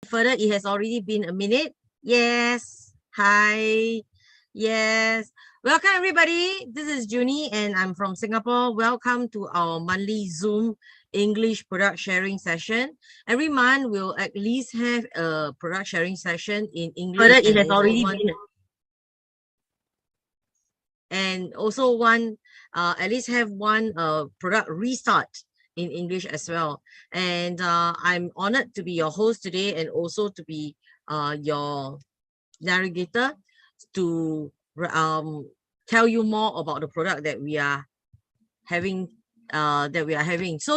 further, it has already been a minute. Yes. Hi. Yes. Welcome, everybody. This is Junie, and I'm from Singapore. Welcome to our monthly Zoom English product sharing session. Every month, we'll at least have a product sharing session in English. Further, it has already been. And also at least have one product restart in English as well. And I'm honored to be your host today, and also to be your navigator to tell you more about the product that we are having. So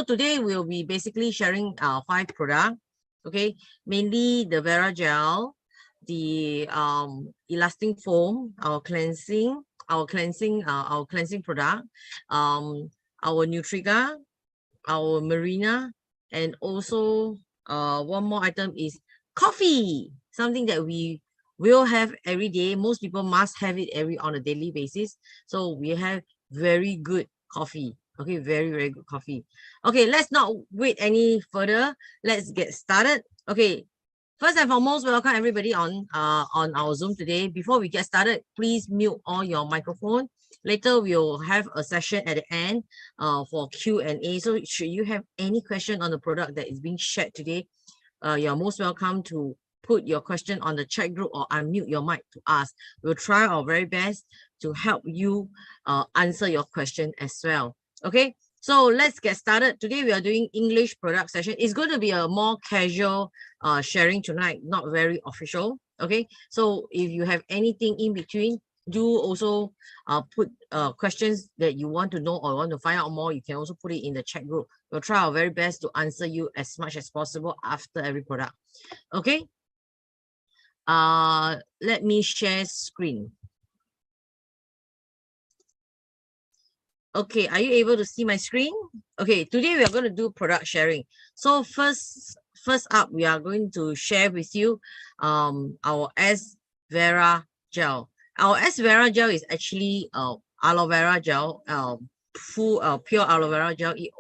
today we'll be basically sharing 5 products. Okay, mainly the Vera Gel, the elastic foam, our cleansing product, our Nutriga, our Marina, and also one more item is coffee, something that we will have every day. Most people must have it on a daily basis. So we have very good coffee. Okay, very good coffee. Okay, let's not wait any further. Let's get started. Okay, first and foremost, welcome everybody on our Zoom today. Before we get started, please mute all your microphone. Later, we'll have a session at the end for Q&A. So should you have any question on the product that is being shared today, you're most welcome to put your question on the chat group or unmute your mic to ask. We'll try our very best to help you answer your question as well. Okay, so let's get started. Today we are doing English product session. It's going to be a more casual sharing tonight, not very official. Okay, so if you have anything in between, do also put questions that you want to know or want to find out more. You can also put it in the chat group. We'll try our very best to answer you as much as possible after every product. Okay, let me share screen. Okay, are you able to see my screen? Okay, today we are going to do product sharing. So first up, we are going to share with you our S Vera Gel. Our S Vera Gel is actually aloe vera gel, full pure aloe vera gel. It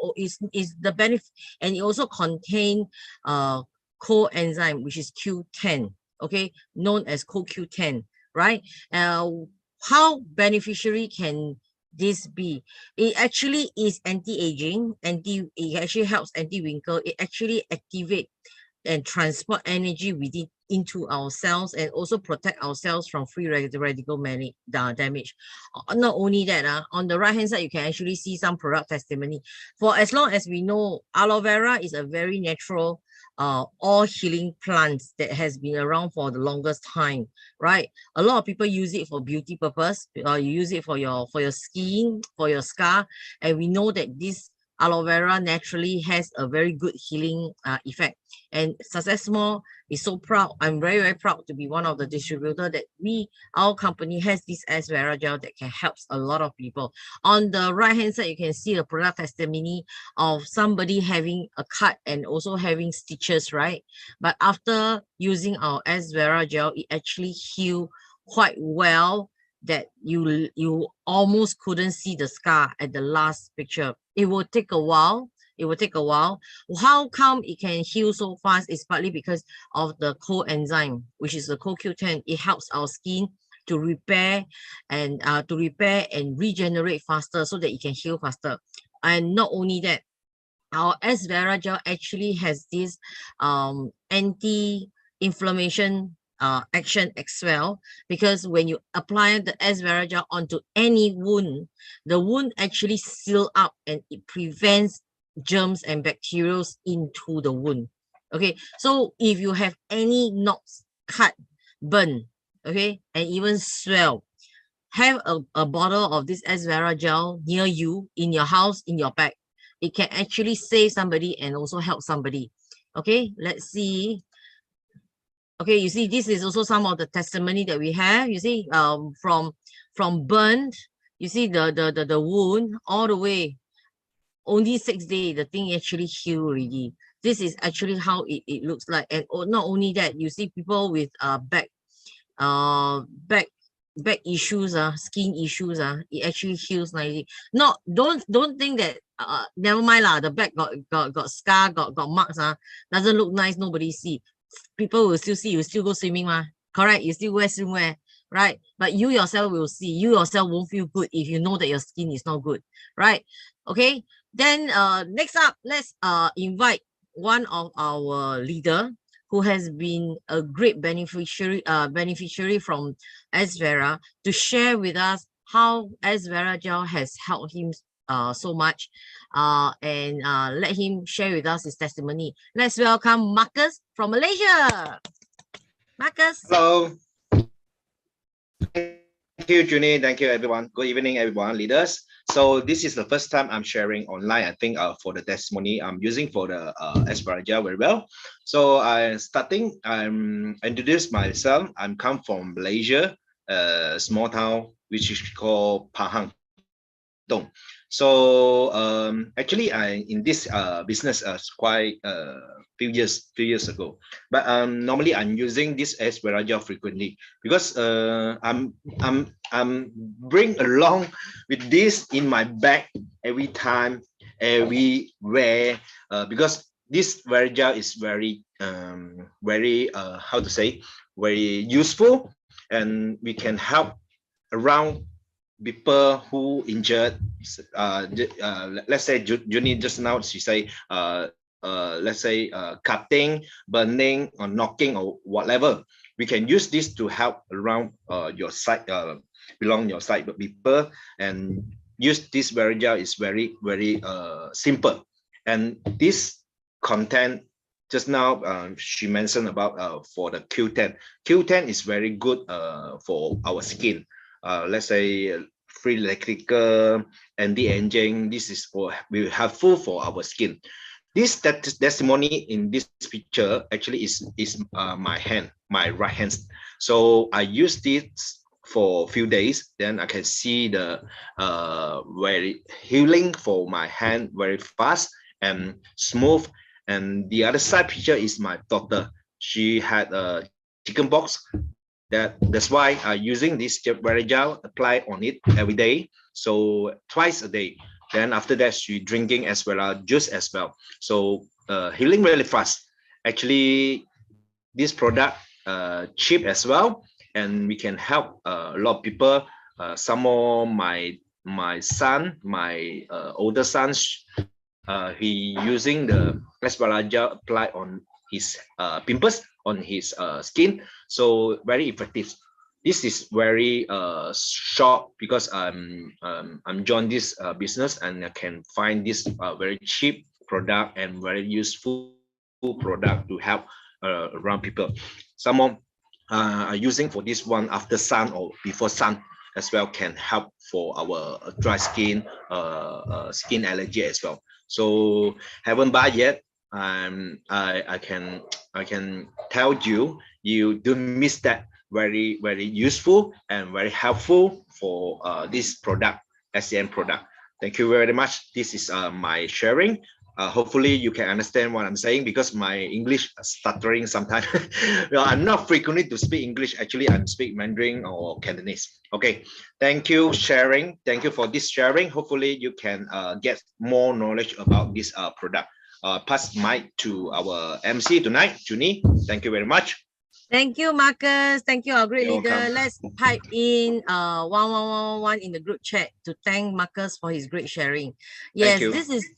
is the benefit, and it also contain coenzyme, which is Q10. Okay, known as CoQ10, right? How beneficiary can this be? It actually is anti-aging, it actually helps anti-wrinkle. It actually activate and transport energy within into our cells, and also protect our cells from free radical damage. Not only that, on the right hand side you can actually see some product testimony. For as long as we know, aloe vera is a very natural all healing plants that has been around for the longest time, right? A lot of people use it for beauty purpose. You use it for your skin, for your scar, and we know that this aloe vera naturally has a very good healing effect. And Successmore is so proud. I'm very proud to be one of the distributor that our company has this S Vera Gel that can help a lot of people. On the right hand side, you can see the product testimony of somebody having a cut and also having stitches, right? But after using our S Vera Gel, it actually healed quite well, that you almost couldn't see the scar at the last picture. It will take a while. How come it can heal so fast? Is partly because of the coenzyme, which is the CoQ10. It helps our skin to repair and regenerate faster, so that it can heal faster. And not only that, our S Vera Gel actually has this anti-inflammation action as well, because when you apply the S Vera Gel onto any wound, the wound actually seal up and it prevents germs and bacteria into the wound. Okay, so if you have any knots, cut, burn, okay, and even swell, have a bottle of this S Vera Gel near you, in your house, in your bag. It can actually save somebody and also help somebody. Okay, let's see. Okay, you see, this is also some of the testimony that we have. You see, from burned, you see the wound all the way. Only 6 days, the thing actually healed already. This is actually how it looks like. And not only that, you see people with back issues, skin issues, it actually heals nicely. Don't think that never mind lah, the back got scar, got marks, doesn't look nice, nobody see. people will still see you still go swimming, correct? You still wear swimwear, right? But you yourself will see, you yourself won't feel good if you know that your skin is not good, right? Okay, then next up, let's invite one of our leader who has been a great beneficiary from Vera to share with us how Vera gel has helped him so much, and let him share with us his testimony. Let's welcome Marcus from Malaysia. Marcus. Hello. Thank you, Junie. Thank you, everyone. Good evening, everyone, leaders. So this is the first time I'm sharing online. I think for the testimony I'm using for the Asparagus very well. So I'm introduce myself. I'm come from Malaysia, a small town which is called Pahang. So actually, I in this business quite few years ago. But normally I'm using this Asparagus frequently because I'm bring along with this in my bag every time, everywhere, because this Asparagus is very how to say, very useful, and we can help around people who injured. Let's say Junie just now she say let's say cutting, burning, or knocking, or whatever. We can use this to help around your side, belong your side people, and use this Asparagus is very simple. And this content just now she mentioned about for the Q10. Q10 is very good for our skin. Let's say free electrical, anti-aging. This is for will helpful for our skin. This testimony in this picture actually is my hand, my right hand. So I use this for a few days, then I can see the very healing for my hand very fast and smooth. And the other side picture is my daughter. She had a chicken pox. That's why using this very gel, apply on it every day, so twice a day. Then after that, she drinking as well as juice as well. So healing really fast. Actually, this product cheap as well, and we can help a lot of people. Some more my son, my older son, he using the Asparagus apply on his pimples on his skin, so very effective. This is very short because I'm joined this business, and I can find this very cheap product and very useful product to help around people. Some more are using for this one after sun or before sun as well, can help for our dry skin, skin allergy as well. So haven't buy yet. I can tell you, you don't miss that. Very useful and very helpful for this product, SCM product. Thank you very much. This is my sharing. Hopefully you can understand what I'm saying, because my English stuttering sometimes. Well, I'm not frequently to speak English. Actually, I'm speak Mandarin or Cantonese. Okay, thank you sharing. Thank you for this sharing. Hopefully you can get more knowledge about this product. Pass mic to our MC tonight, Junie. Thank you very much. Thank you, Marcus. Thank you, our great You're leader. welcome. Let's type in 1111 in the group chat to thank Marcus for his great sharing. Yes,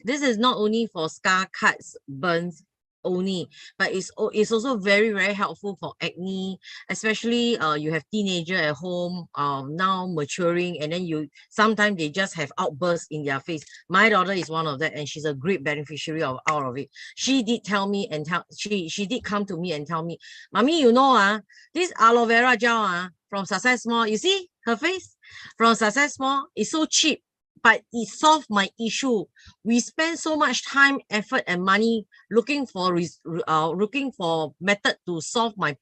this is not only for scar, cuts, burns only, but it's also very helpful for acne, especially you have teenager at home now maturing, and then sometimes they just have outbursts in their face. My daughter is one of that, and she's a great beneficiary out of it. She did tell me and she did come to me and tell me, Mommy, you know this aloe vera gel from Successmore, you see her face from Successmore is so cheap, but it solved my issue. We spend so much time, effort, and money looking for method to solve my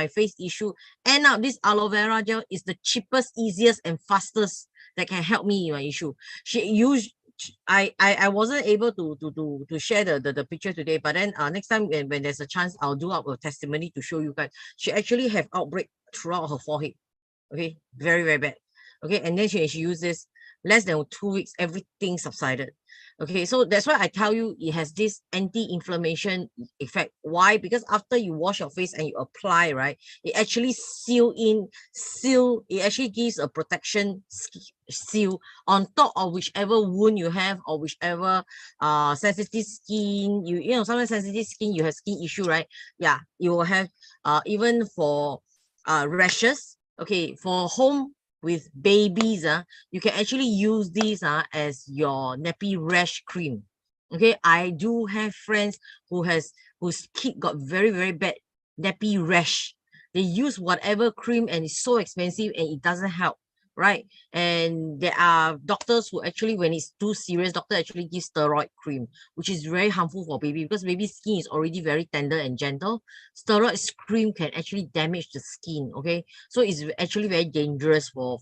face issue. End up this aloe vera gel is the cheapest, easiest, and fastest that can help me in my issue. I wasn't able to share the picture today, but then next time when there's a chance, I'll do up a testimony to show you guys. She actually have outbreak throughout her forehead. Okay, very bad. Okay, and then she used this. Less than 2 weeks, everything subsided. Okay, so that's why I tell you it has this anti-inflammation effect. Why? Because after you wash your face and you apply, right, it actually it actually gives a protection seal on top of whichever wound you have or whichever sensitive skin. You know, sometimes sensitive skin, you have skin issue, right? Yeah, you will have even for rashes. Okay, for home with babies, you can actually use these as your nappy rash cream. Okay, I do have friends whose kid got very, very bad nappy rash. They use whatever cream and it's so expensive and it doesn't help, right? And there are doctors who actually, when it's too serious, doctor actually gives steroid cream, which is very harmful for baby because baby's skin is already very tender and gentle. Steroid cream can actually damage the skin, okay? So it's actually very dangerous for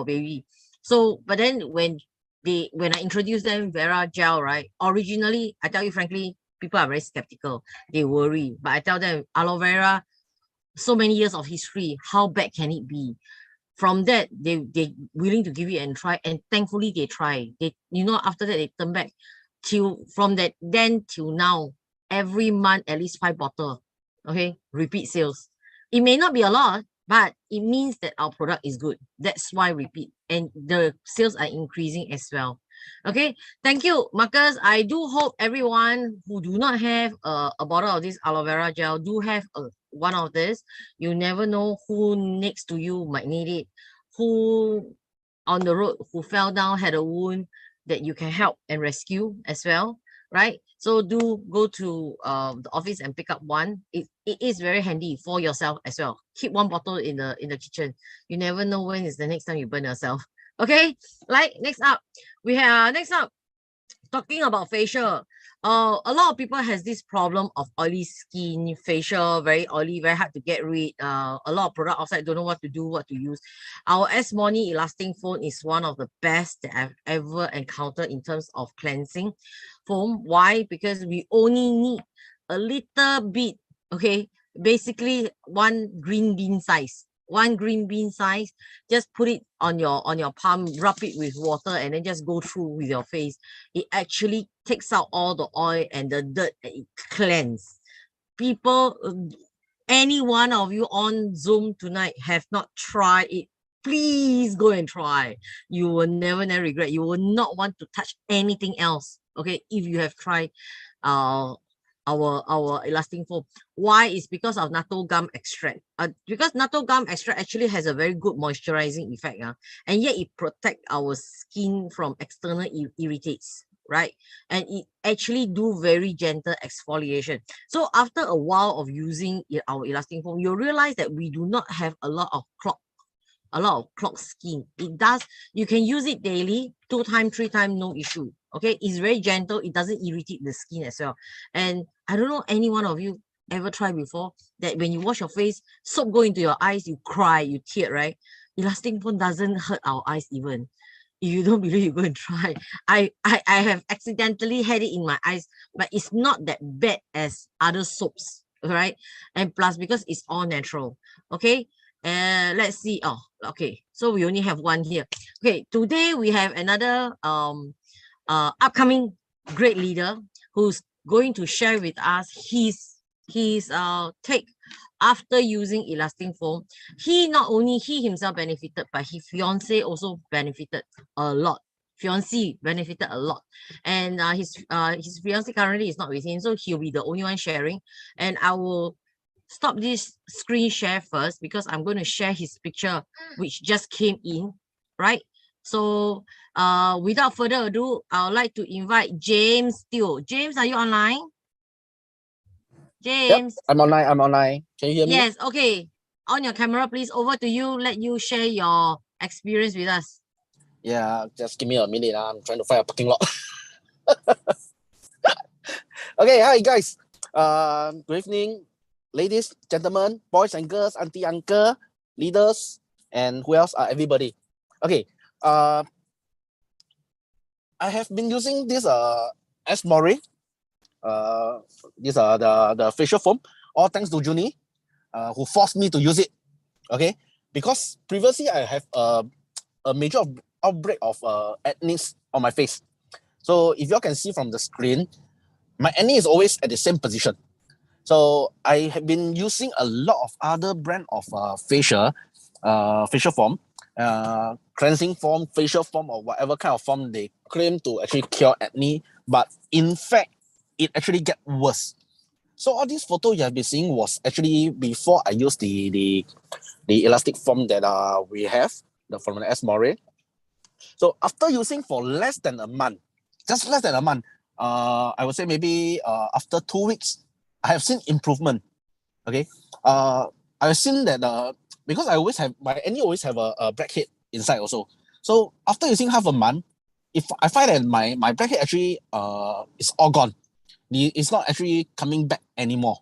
baby. So, but then when I introduce them Vera gel, right? Originally, I tell you frankly, people are very skeptical. They worry, but I tell them aloe vera, so many years of history, how bad can it be? From that, they willing to give it and try, and thankfully they try. They, you know, after that they turn back till from that then till now, every month at least 5 bottles. Okay, repeat sales. It may not be a lot, but it means that our product is good. That's why repeat, and the sales are increasing as well. Okay, thank you, Marcus. I do hope everyone who do not have a bottle of this aloe vera gel do have one of this. You never know who next to you might need it, who on the road who fell down, had a wound that you can help and rescue as well, right? So do go to the office and pick up one. It is very handy for yourself as well. Keep one bottle in the kitchen. You never know when is the next time you burn yourself. Okay, like next up, talking about facial. A lot of people has this problem of oily skin, facial, very oily, very hard to get rid. A lot of product outside don't know what to do, what to use. Our S-Money Elasting Foam is one of the best that I've ever encountered in terms of cleansing foam. Why? Because we only need a little bit, okay? Basically, one green bean size. One green bean size, just put it on your palm, rub it with water, and then just go through with your face. It actually takes out all the oil and the dirt and it cleanses. People, any one of you on Zoom tonight have not tried it, please go and try. You will never regret. You will not want to touch anything else. Okay, if you have tried our elasting foam. Why? Is because of natto gum extract. Because natto gum extract actually has a very good moisturizing effect, and yet it protects our skin from external irritates, right? And it actually do very gentle exfoliation. So after a while of using our elasting foam, you'll realize that we do not have a lot of clogged skin. It does, you can use it daily, 2 times, 3 times, no issue. Okay, it's very gentle, it doesn't irritate the skin as well. And I don't know any one of you ever tried before that when you wash your face, soap go into your eyes, you cry, you tear, right? Elastic foam doesn't hurt our eyes even. If you don't believe, you go and try. I have accidentally had it in my eyes, but it's not that bad as other soaps, right? And plus, because it's all natural. Okay, let's see. Oh, okay, so we only have one here. Okay, today we have another upcoming great leader who's going to share with us his take after using elastic foam. Not only he himself benefited, but his fiance also benefited a lot. Fiance benefited a lot, and his fiance currently is not with him, so he'll be the only one sharing. And I will stop this screen share first because I'm going to share his picture, which just came in, right? So without further ado, I would like to invite James Teo. James, are you online? James? Yep, I'm online. Can you hear me? Yes, okay. On your camera, please. Over to you. Let you share your experience with us. Yeah, just give me a minute. I'm trying to find a parking lot. Okay, hi guys. Good evening, ladies, gentlemen, boys and girls, auntie, uncle, leaders, and who else? Everybody. Okay. I have been using this S-More. These are the facial foam. All thanks to Junie, who forced me to use it. Okay, because previously I have a major outbreak of acne on my face. So if you can see from the screen, my acne is always at the same position. So I have been using a lot of other brand of facial foam, cleansing foam, facial foam, or whatever kind of foam they claim to actually cure acne, but in fact, it actually get worse. So all these photos you have been seeing was actually before I used the elastic foam that we have, from the S-More. So after using for less than a month, just less than a month, I would say maybe after 2 weeks, I have seen improvement. Okay, I've seen that because I always have my acne always have a blackhead inside also. So after using half a month, if I find that my blackhead actually is all gone, it's not actually coming back anymore,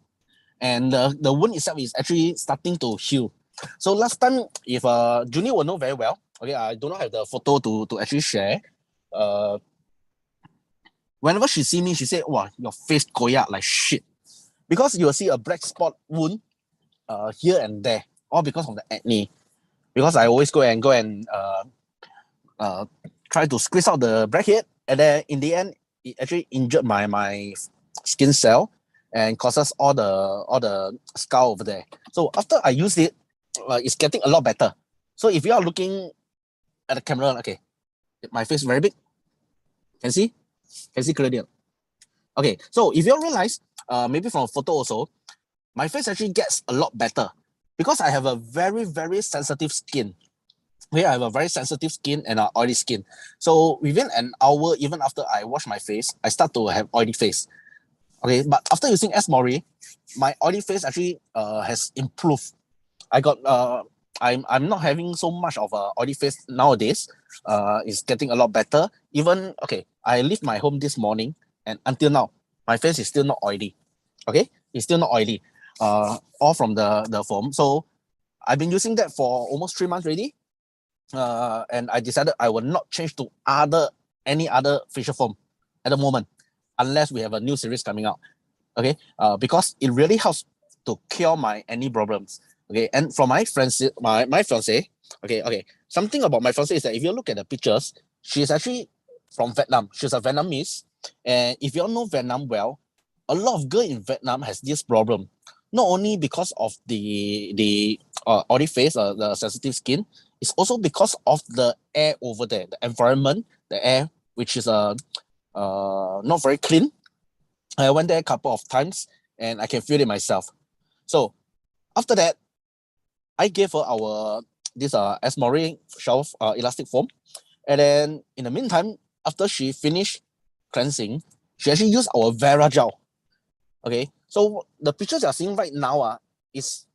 and the wound itself is actually starting to heal. So last time, if Junie will know very well. Okay, I do not have the photo to actually share. Whenever she see me, she say, "Wow, your face koyak like shit," because you will see a black spot wound here and there, all because of the acne. Because I always go and try to squeeze out the blackhead, and then in the end, it actually injured my skin cell and causes all the scar over there. So after I use it, it's getting a lot better. So if you are looking at the camera, okay, my face very big. Can see clearly. Okay, so if you realize, maybe from a photo also, my face actually gets a lot better because I have a very, very sensitive skin. Okay, I have a very sensitive skin and oily skin. So within an hour, even after I wash my face, I start to have oily face. Okay, but after using S-More, my oily face actually has improved. I'm not having so much of a oily face nowadays. It's getting a lot better. Even okay, I leave my home this morning, and until now, my face is still not oily. Okay, it's still not oily. All from the foam. So I've been using that for almost 3 months already. And I decided I will not change to any other facial foam at the moment, unless we have a new series coming out. Okay, because it really helps to cure my acne problems. Okay, and from my friends, my fiance, okay, something about my fiance is that if you look at the pictures, she's actually from Vietnam. She's a Vietnamese, and if you all know Vietnam well, a lot of girls in Vietnam has this problem. Not only because of the oily face, the sensitive skin, it's also because of the air over there, the environment, the air, which is not very clean. I went there a couple of times and I can feel it myself. So after that, I gave her this S-More shelf elastic foam. And then in the meantime, after she finished cleansing, she actually used our Vera gel. Okay, so the pictures you're seeing right now is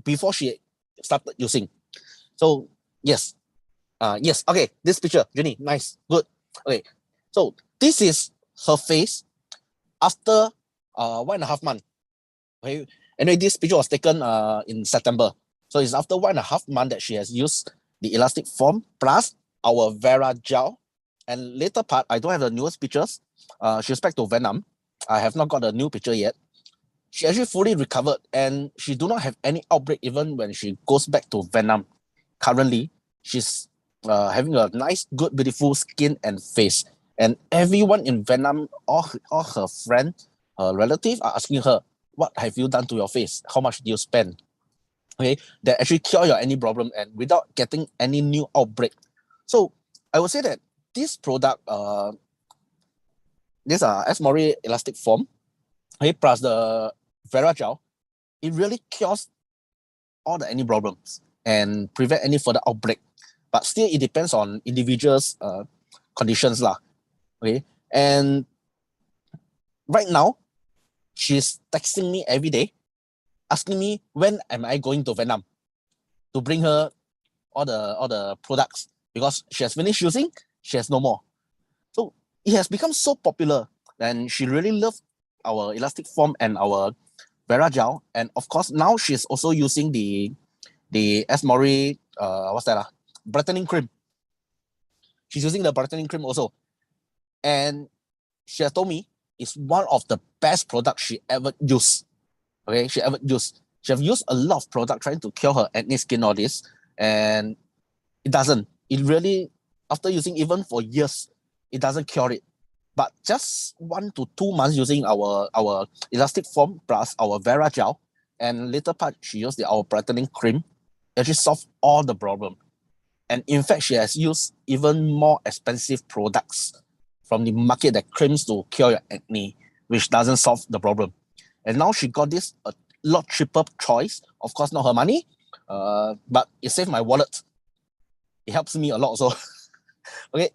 before she started using. So yes, okay, this picture, Jenny, nice, good. Okay, so this is her face after 1.5 months. Okay, anyway, this picture was taken in September. So it's after 1.5 months that she has used the elastic foam plus our Vera gel. And later part, I don't have the newest pictures. She's back to Vietnam. I have not got a new picture yet. She actually fully recovered and she do not have any outbreak even when she goes back to Vietnam. Currently, she's having a nice, good, beautiful skin and face. And everyone in Vietnam, all her friends, her relatives are asking her, what have you done to your face? How much do you spend? Okay, that actually cure your any problem and without getting any new outbreak. So I would say that this product, this S-More elastic foam, okay, plus the Vera gel, it really cures all the acne problems and prevent any further outbreak. But still, it depends on individuals' conditions lah. Okay, and right now, she's texting me every day, asking me when am I going to Vietnam to bring her all the products because she has finished using, she has no more. So it has become so popular and she really loves our elastic foam and our Vera gel. And of course, now she's also using the S-More, what's that? Brightening cream. She's using the brightening cream also. And she has told me it's one of the best products she ever used. Okay, she ever used. She have used a lot of product trying to cure her acne skin, all this, and it doesn't. It really, after using even for years, it doesn't cure it. But just 1 to 2 months using our elastic foam plus our Vera gel, and later part she used our brightening cream, actually solved all the problem. And in fact, she has used even more expensive products from the market that claims to cure your acne, which doesn't solve the problem. And now she got this a lot cheaper choice. Of course, not her money, but it saved my wallet. It helps me a lot also. Okay,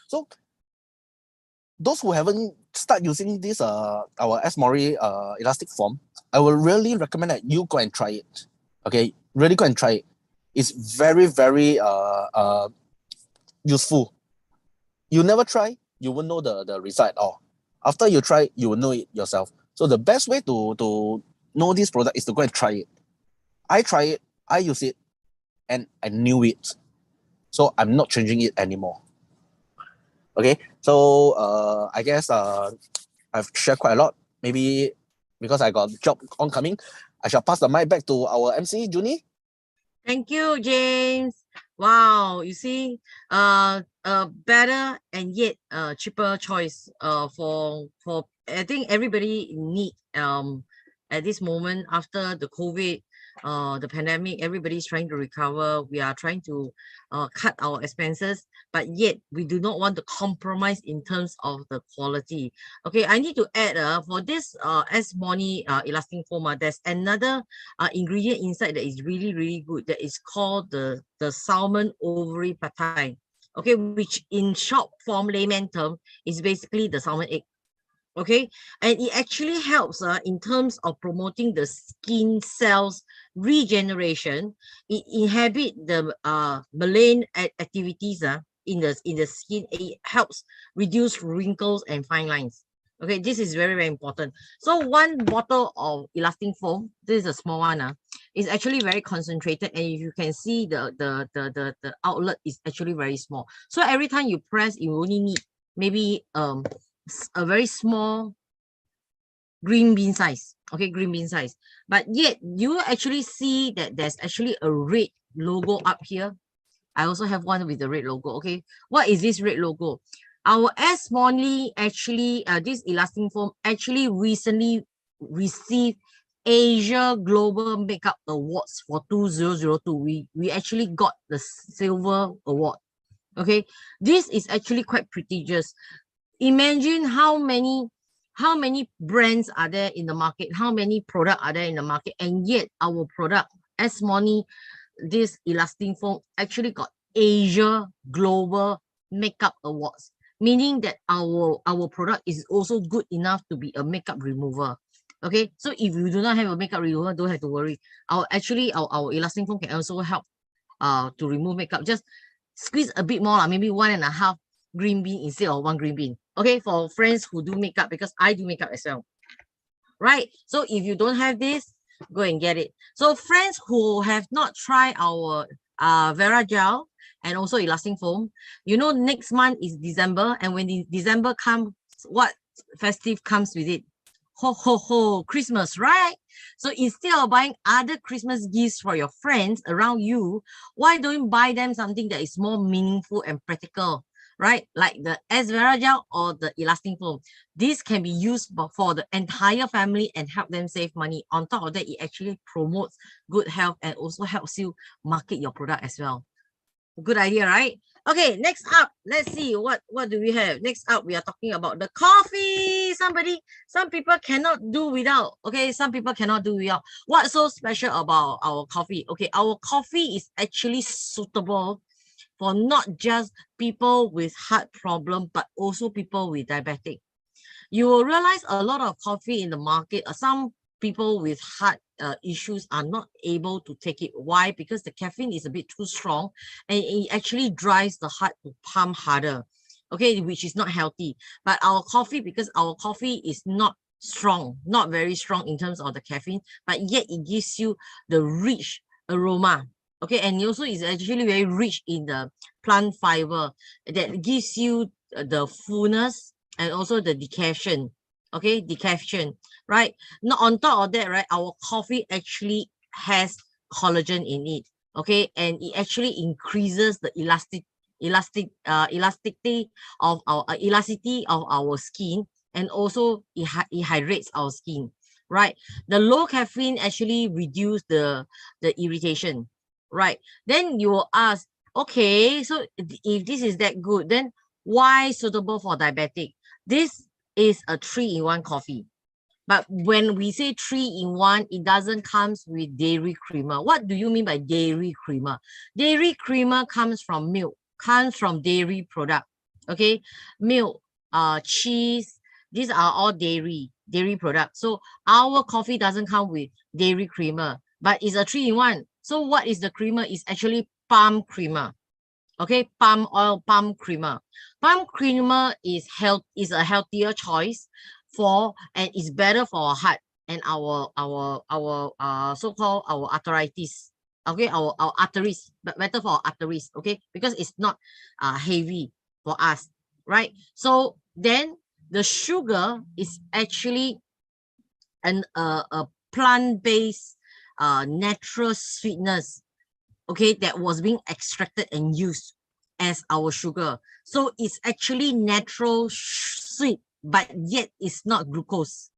so those who haven't started using this our S-Mori elastic foam, I will really recommend that you go and try it. Okay, really go and try it. It's very, very useful. You never try, you won't know the result at all. After you try, you will know it yourself. So the best way to know this product is to go and try it. I try it, I use it, and I knew it. So I'm not changing it anymore. Okay, so I guess I've shared quite a lot. Maybe because I got job oncoming, I shall pass the mic back to our MC, Junie. Thank you, James. Wow, you see, better and yet cheaper choice for I think everybody in need at this moment after the COVID, the pandemic. Everybody's trying to recover. We are trying to cut our expenses, but yet we do not want to compromise in terms of the quality. Okay, I need to add for this S-Mori elastic foam, there's another ingredient inside that is really, really good, that is called the salmon ovary peptide. Okay, which in short form, layman term, is basically the salmon egg. Okay, and it actually helps in terms of promoting the skin cells regeneration. It inhibit the malign activities in the skin. It helps reduce wrinkles and fine lines. Okay, this is very, very important. So 1 bottle of elastic foam, this is a small one, is actually very concentrated, and if you can see the outlet is actually very small. So every time you press, you only need maybe a very small green bean size. Okay, green bean size. But yet you actually see that there's actually a red logo up here. I also have one with the red logo. Okay, what is this red logo? Our S-Mori actually, this elastic foam actually recently received Asia Global Makeup Awards for 2002. We actually got the silver award. Okay, this is actually quite prestigious. Imagine how many brands are there in the market, how many products are there in the market, and yet our product S-Mori, this elastic foam, actually got Asia Global Makeup Awards, meaning that our product is also good enough to be a makeup remover. Okay, so if you do not have a makeup remover, don't have to worry. Our elastic foam can also help to remove makeup. Just squeeze a bit more, maybe 1.5 green bean instead of 1 green bean. Okay, for friends who do makeup, because I do makeup as well. Right, so if you don't have this, go and get it. So friends who have not tried our Vera gel and also elastic foam, you know, next month is December, and when the December comes, what festive comes with it? Ho ho ho, Christmas, right? So instead of buying other Christmas gifts for your friends around you, why don't you buy them something that is more meaningful and practical, right? Like the Vera gel or the elastic foam. This can be used for the entire family and help them save money. On top of that, it actually promotes good health and also helps you market your product as well. Good idea, right? Okay, next up, let's see what do we have. Next up, we are talking about the coffee. Some people cannot do without. Okay, some people cannot do without. What's so special about our coffee? Okay, our coffee is actually suitable for not just people with heart problem, but also people with diabetic. You will realize a lot of coffee in the market, some people with heart issues are not able to take it. Why? Because the caffeine is a bit too strong and it actually drives the heart to pump harder, okay, which is not healthy. But our coffee, because our coffee is not strong, not very strong in terms of the caffeine, but yet it gives you the rich aroma. Okay, and also is actually very rich in the plant fiber that gives you the fullness and also the decaffeine. Okay, decaffeine, right? Now on top of that, right, our coffee actually has collagen in it. Okay, and it actually increases the elasticity of our skin, and also it hydrates our skin, right? The low caffeine actually reduce the irritation, right? Then you will ask, okay, so if this is that good, then why suitable for diabetic? This is a 3-in-1 coffee. But when we say 3-in-1, it doesn't comes with dairy creamer. What do you mean by dairy creamer? Dairy creamer comes from milk, comes from dairy product. Okay, milk, cheese, these are all dairy products. So our coffee doesn't come with dairy creamer, but it's a 3-in-1. So what is the creamer? It's actually palm creamer. Okay, palm oil, palm creamer. Palm creamer is a healthier choice and it's better for our heart and our so-called our arthritis. Okay, our arteries, but better for our arteries. Okay, because it's not heavy for us, right? So then the sugar is actually a plant-based natural sweetness, okay, that was being extracted and used as our sugar. So it's actually natural sweet, but yet it's not glucose.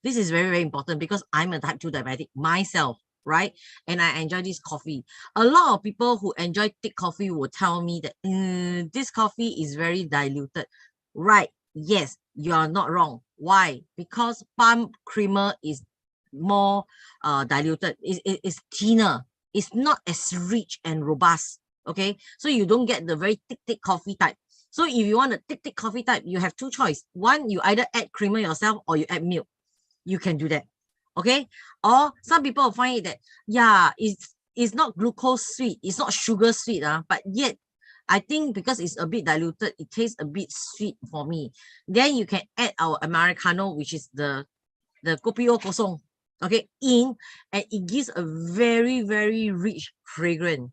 This is very, very important because I'm a type 2 diabetic myself, right? And I enjoy this coffee. A lot of people who enjoy thick coffee will tell me that this coffee is very diluted. Right, yes, you are not wrong. Why? Because palm creamer is more diluted. It's thinner. It's not as rich and robust. Okay, so you don't get the very thick coffee type. So if you want a thick coffee type, you have two choices. One, you either add creamer yourself or you add milk. You can do that. Okay, or some people find it that, yeah, it's not glucose sweet, it's not sugar sweet, but yet I think because it's a bit diluted, it tastes a bit sweet for me. Then you can add our Americano, which is the kopi o kosong, okay, and it gives a very, very rich fragrance.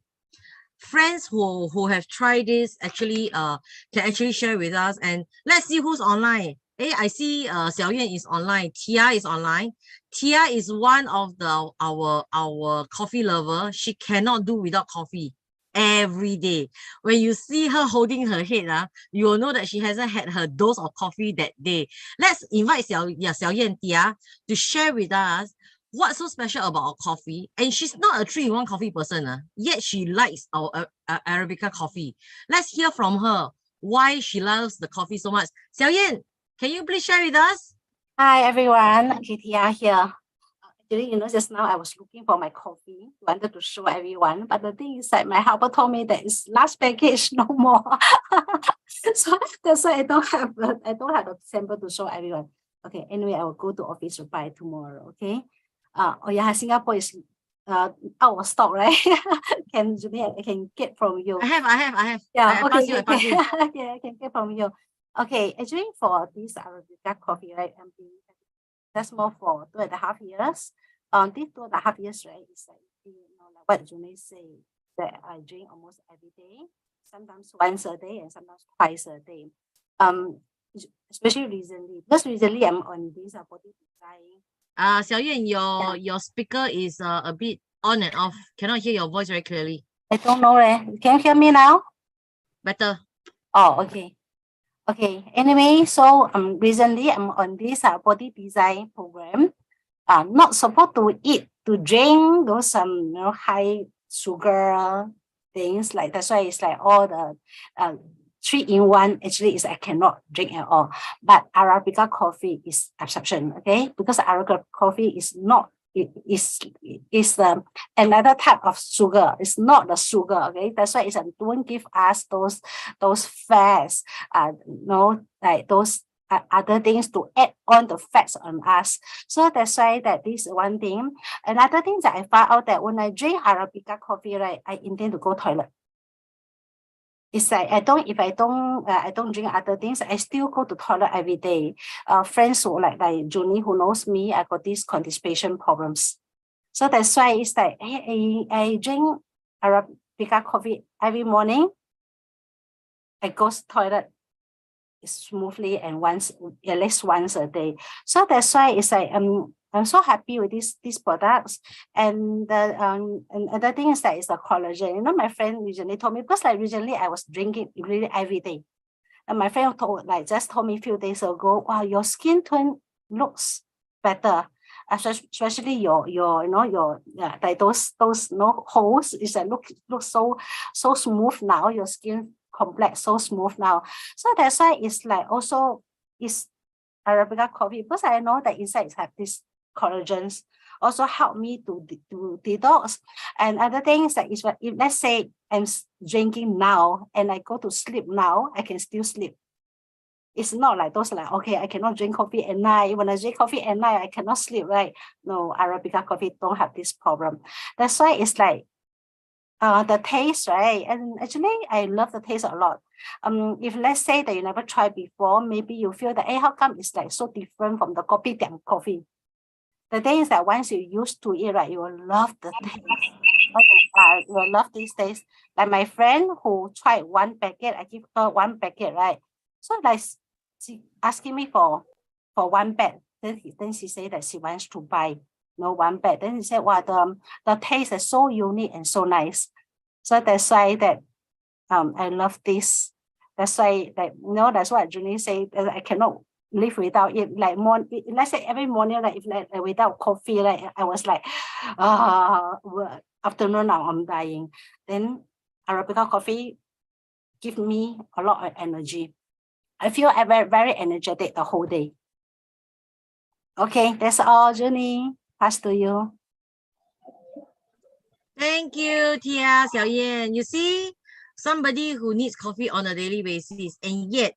Friends who have tried this actually can actually share with us, and let's see who's online. Hey, I see Xiaoyan is online, Tia is online. Tia is one of our coffee lover. She cannot do without coffee every day. When you see her holding her head, you will know that she hasn't had her dose of coffee that day. Let's invite Xiaoyan Tia to share with us what's so special about our coffee. And she's not a 3-in-1 coffee person, yet she likes our Arabica coffee. Let's hear from her why she loves the coffee so much. Xiaoyan, can you please share with us? Hi everyone, Tia here. Actually, just now I was looking for my coffee, wanted to show everyone, but the thing is that my helper told me that it's last package, no more. So that's why I don't have a sample to show everyone. Okay, anyway, I will go to office to buy tomorrow. Okay. Oh yeah, Singapore is out of stock, right? I can get from you. I have. Yeah, I okay, pass you. okay, I can get from you. Okay, actually for this Arabica coffee, right, that's more for 2.5 years. These 2.5 years, right, is like, like what Junie say, that I drink almost every day, sometimes once a day and sometimes twice a day. Especially recently, because recently I'm on this body design. Xiaoyan, your speaker is a bit on and off. Cannot hear your voice very clearly. I don't know. Can you hear me now? Better. Oh, okay. Okay. Anyway, so recently I'm on this body design program. Not supposed to drink those high sugar things, like that's why it's like all the 3-in-1 actually is I cannot drink at all. But Arabica coffee is exception, okay? Because Arabica coffee is not, it is another type of sugar. It's not the sugar, okay? That's why it's don't give us those fats, like those other things to add on the fats on us. So that's why that this is one thing. Another thing that I found out that when I drink Arabica coffee, right, I intend to go toilet. It's like I don't drink other things. I still go to toilet every day. Friends who like Junie who knows me, I got these constipation problems. So that's why it's like I drink Arabica coffee every morning. I go to toilet smoothly and at least once a day. So that's why it's like I'm so happy with these products. And the and other thing is that it's the collagen. You know, my friend usually told me, because like usually I was drinking really every day. And my friend just told me a few days ago, wow, your skin tone looks better. Especially your like those holes is that look so smooth now. Your skin complex so smooth now. So that's why it's like also is Arabica coffee, because I know that inside have this collagens also help me to detox. And other things that is, if let's say I'm drinking now and I go to sleep now, I can still sleep. It's not like those like, okay, I cannot drink coffee at night. When I drink coffee at night, I cannot sleep, right? No, Arabica coffee don't have this problem. That's why it's like the taste, right? And actually, I love the taste a lot. If let's say that you never tried before, maybe you feel that, hey, how come it's like so different from the kopitiam coffee? The thing is that once you're used to it, right, you will love the taste. You will love this taste. Like my friend who tried one packet, I give her one packet, right? So like she asking me for one bag. Then she said that she wants to buy one bag. Then she said, wow, the taste is so unique and so nice. So that's why that I love this. That's why that that's what Junie said. I cannot live without it. Like let's say every morning, like if like without coffee, like I was like, afternoon now I'm dying. Then Arabica coffee give me a lot of energy. I feel very, very energetic the whole day. Okay, that's all, Junie. Pass to you. Thank you, Tia, Xiaoyan. You see, somebody who needs coffee on a daily basis, and yet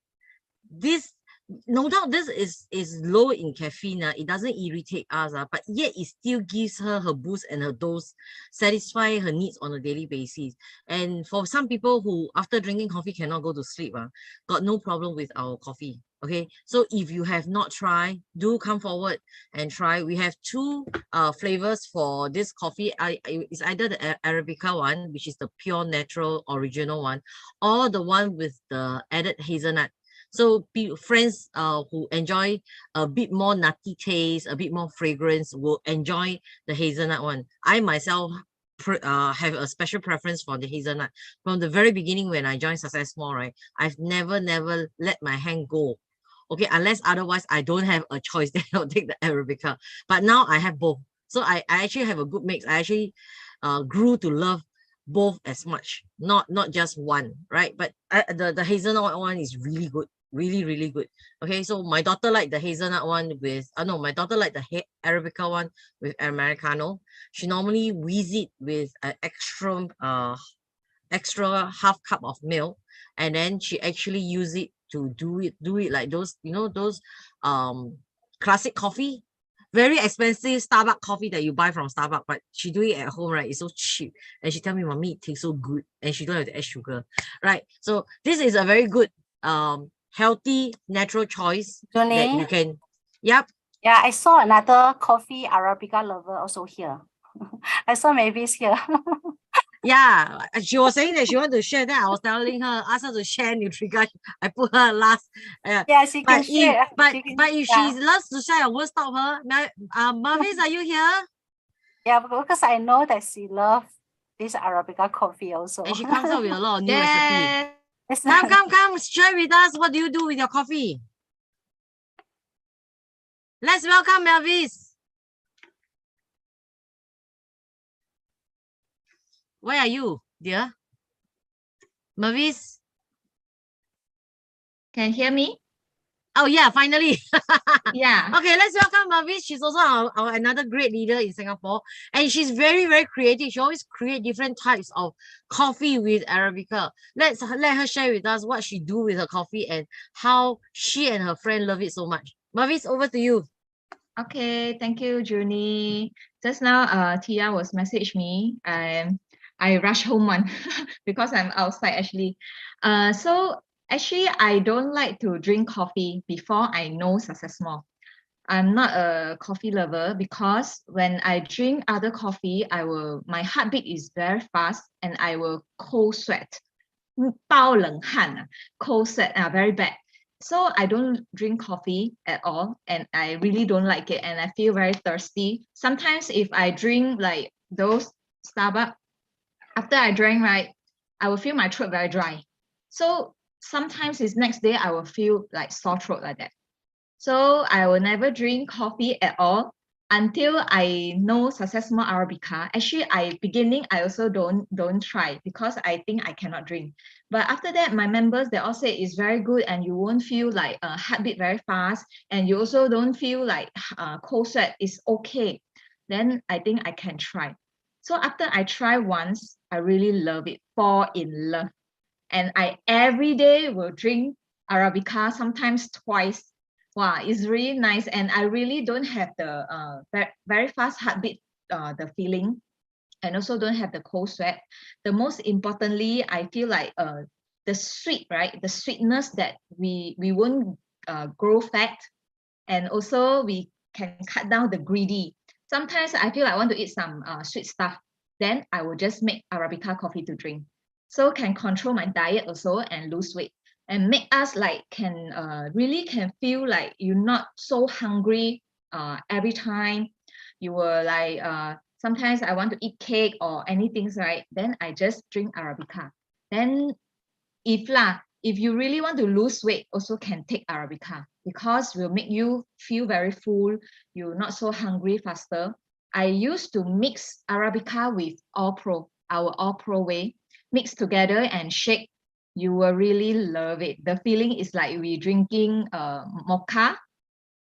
this, no doubt this is low in caffeine. It doesn't irritate us, but yet it still gives her boost and her dose, satisfy her needs on a daily basis. And for some people who after drinking coffee cannot go to sleep, got no problem with our coffee. Okay, so if you have not tried, do come forward and try. We have two flavors for this coffee. It's either the Arabica one, which is the pure natural original one, or the one with the added hazelnut. So friends who enjoy a bit more nutty taste, a bit more fragrance, will enjoy the hazelnut one. I myself have a special preference for the hazelnut. From the very beginning when I joined Successmore, right, I've never let my hand go. Okay, unless otherwise I don't have a choice, then I'll take the Arabica. But now I have both. So I actually have a good mix. I actually grew to love both as much, not just one, right? But the hazelnut one is really good, really good. Okay, so my daughter liked the hazelnut one with no, my daughter liked the Arabica one with Americano. She normally wheeze it with an extra half cup of milk, and then she actually use it to do it like those, those classic coffee, very expensive Starbucks coffee that you buy from Starbucks, but she do it at home, right? It's so cheap. And she tell me, mommy, it tastes so good, and she don't have to add sugar, right? So this is a very good healthy natural choice Junie? that you can. Yep. Yeah, I saw another coffee Arabica lover also here. I saw Mavis here. Yeah, she was saying that she want to share. Then I was telling her, ask her to share NutriGuide. I put her last. Yeah, she can share. But if she loves to share, I won't stop her. Mavis, are you here? Yeah, because I know that she loves this Arabica coffee also. And she comes up with a lot of new recipes. Come, share with us. What do you do with your coffee? Let's welcome Mavis. Where are you, dear? Mavis? Can you hear me? Oh yeah, finally. Yeah. Okay, let's welcome Mavis. She's also our another great leader in Singapore. And she's very, very creative. She always creates different types of coffee with Arabica. Let her share with us what she do with her coffee and how she and her friend love it so much. Mavis, over to you. Okay, thank you, Junie. Just now, Tia was messaged me and I rush home one because I'm outside actually. So actually, I don't like to drink coffee before I know Successmore. I'm not a coffee lover because when I drink other coffee, my heartbeat is very fast and I will cold sweat. 爆冷汗, cold sweat, very bad. So I don't drink coffee at all, and I really don't like it, and I feel very thirsty. Sometimes if I drink like those Starbucks, after I drank, right, I will feel my throat very dry. So sometimes it's next day I will feel like sore throat like that. So I will never drink coffee at all until I know Successmore Arabica. Actually, I also don't try because I think I cannot drink. But after that, my members, they all say it's very good and you won't feel like a heartbeat very fast, and you also don't feel like cold sweat. It's okay. Then I think I can try. So after I try once, I really love it, fall in love. And I every day will drink Arabica, sometimes twice. Wow, it's really nice. And I really don't have the very fast heartbeat, the feeling, and also don't have the cold sweat. The most importantly, I feel like the sweet, right? The sweetness that we won't grow fat, and also we can cut down the greedy. Sometimes I feel I want to eat some sweet stuff, then I will just make Arabica coffee to drink. So can control my diet also and lose weight, and make us like can really can feel like you're not so hungry every time. You were like sometimes I want to eat cake or anything, right? Then I just drink Arabica. Then if you really want to lose weight, also can take Arabica because will make you feel very full. You're not so hungry faster. I used to mix Arabica with All Pro, our All Pro way, mix together and shake. You will really love it. The feeling is like we drinking mocha.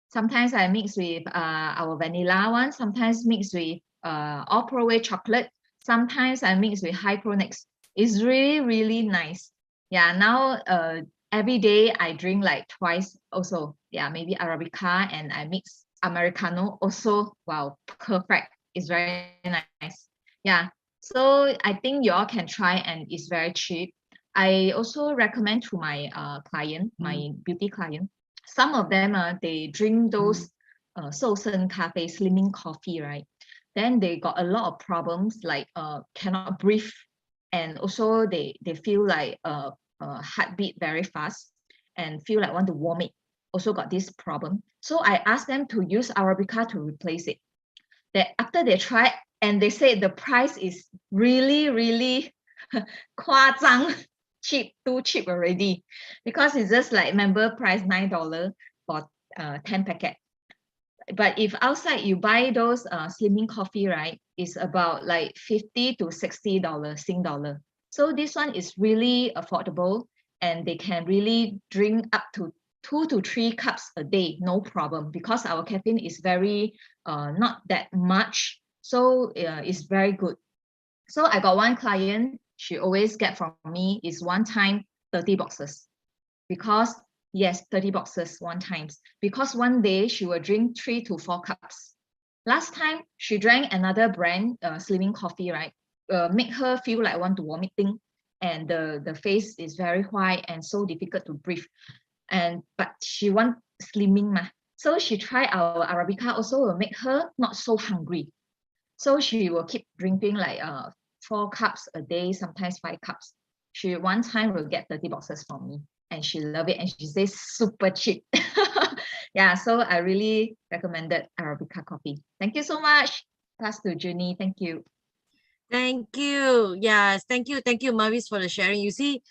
Sometimes I mix with our vanilla one. Sometimes mix with All Pro way chocolate. Sometimes I mix with Hypronix. It's really nice. Yeah, now every day I drink like twice also. Yeah, maybe Arabica and I mix Americano also. Wow, perfect. It's very nice. Yeah, so I think you all can try and it's very cheap. I also recommend to my client, my beauty client. Some of them they drink those 瘦身 cafe, slimming coffee, right? Then they got a lot of problems like cannot breathe, and also they feel like heartbeat very fast and feel like want to vomit. Also got this problem. So I asked them to use Arabica to replace it. That after they try and they say the price is really 夸张 cheap, too cheap already, because it's just like member price $9 for 10 packet. But if outside you buy those slimming coffee, right, it's about like $50 to $60 Sing dollar. So this one is really affordable, and they can really drink up to 2 to 3 cups a day, no problem, because our caffeine is very not that much. So it's very good. So I got one client, she always get from me is one time 30 boxes, because yes, 30 boxes one times, because one day she will drink 3 to 4 cups. Last time she drank another brand slimming coffee, right, make her feel like want to vomiting, and the face is very white and so difficult to breathe, and but she want slimming ma. So she try our Arabica, also will make her not so hungry. So she will keep drinking like 4 cups a day, sometimes 5 cups. She one time will get 30 boxes from me, and she love it, and she says super cheap. Yeah, so I really recommended Arabica coffee. Thank you so much. Pass to Junie. Thank you. Thank you. Yes, thank you, Mavis, for the sharing. You see,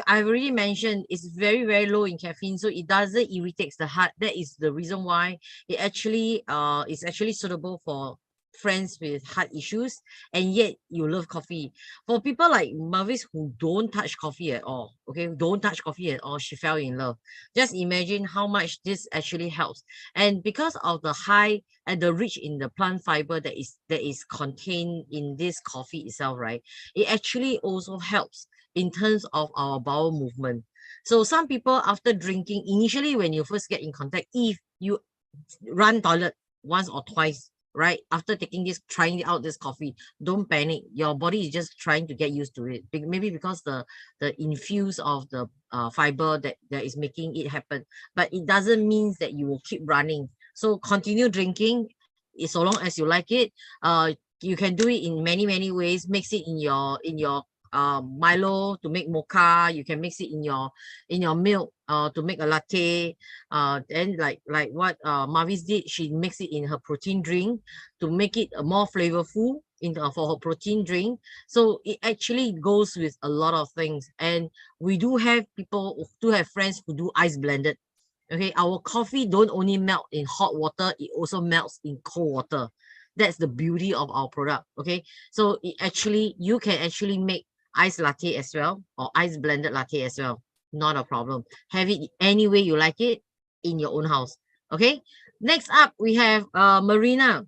I've already mentioned it's very low in caffeine, so it doesn't irritate the heart. That is the reason why it actually is actually suitable for friends with heart issues, and yet you love coffee. For people like Mavis who don't touch coffee at all, okay, don't touch coffee at all, she fell in love. Just imagine how much this actually helps. And because of the high and the rich in the plant fiber that is contained in this coffee itself, right, it actually also helps in terms of our bowel movement. So some people after drinking, initially when you first get in contact, if you run toilet once or twice, right, after trying out this coffee, don't panic. Your body is just trying to get used to it. Maybe because the infuse of the fiber that is making it happen, but it doesn't mean that you will keep running. So continue drinking, so long as you like it. You can do it in many ways. Mix it in your Milo to make mocha. You can mix it in your milk to make a latte. And like what Mavis did, she mixed it in her protein drink to make it more flavorful for her protein drink. So it actually goes with a lot of things. And we do have friends who do ice blended. Okay, our coffee don't only melt in hot water, it also melts in cold water. That's the beauty of our product. Okay, so you can actually make iced latte as well, or ice blended latte as well. Not a problem. Have it any way you like it in your own house. Okay, next up we have Marina.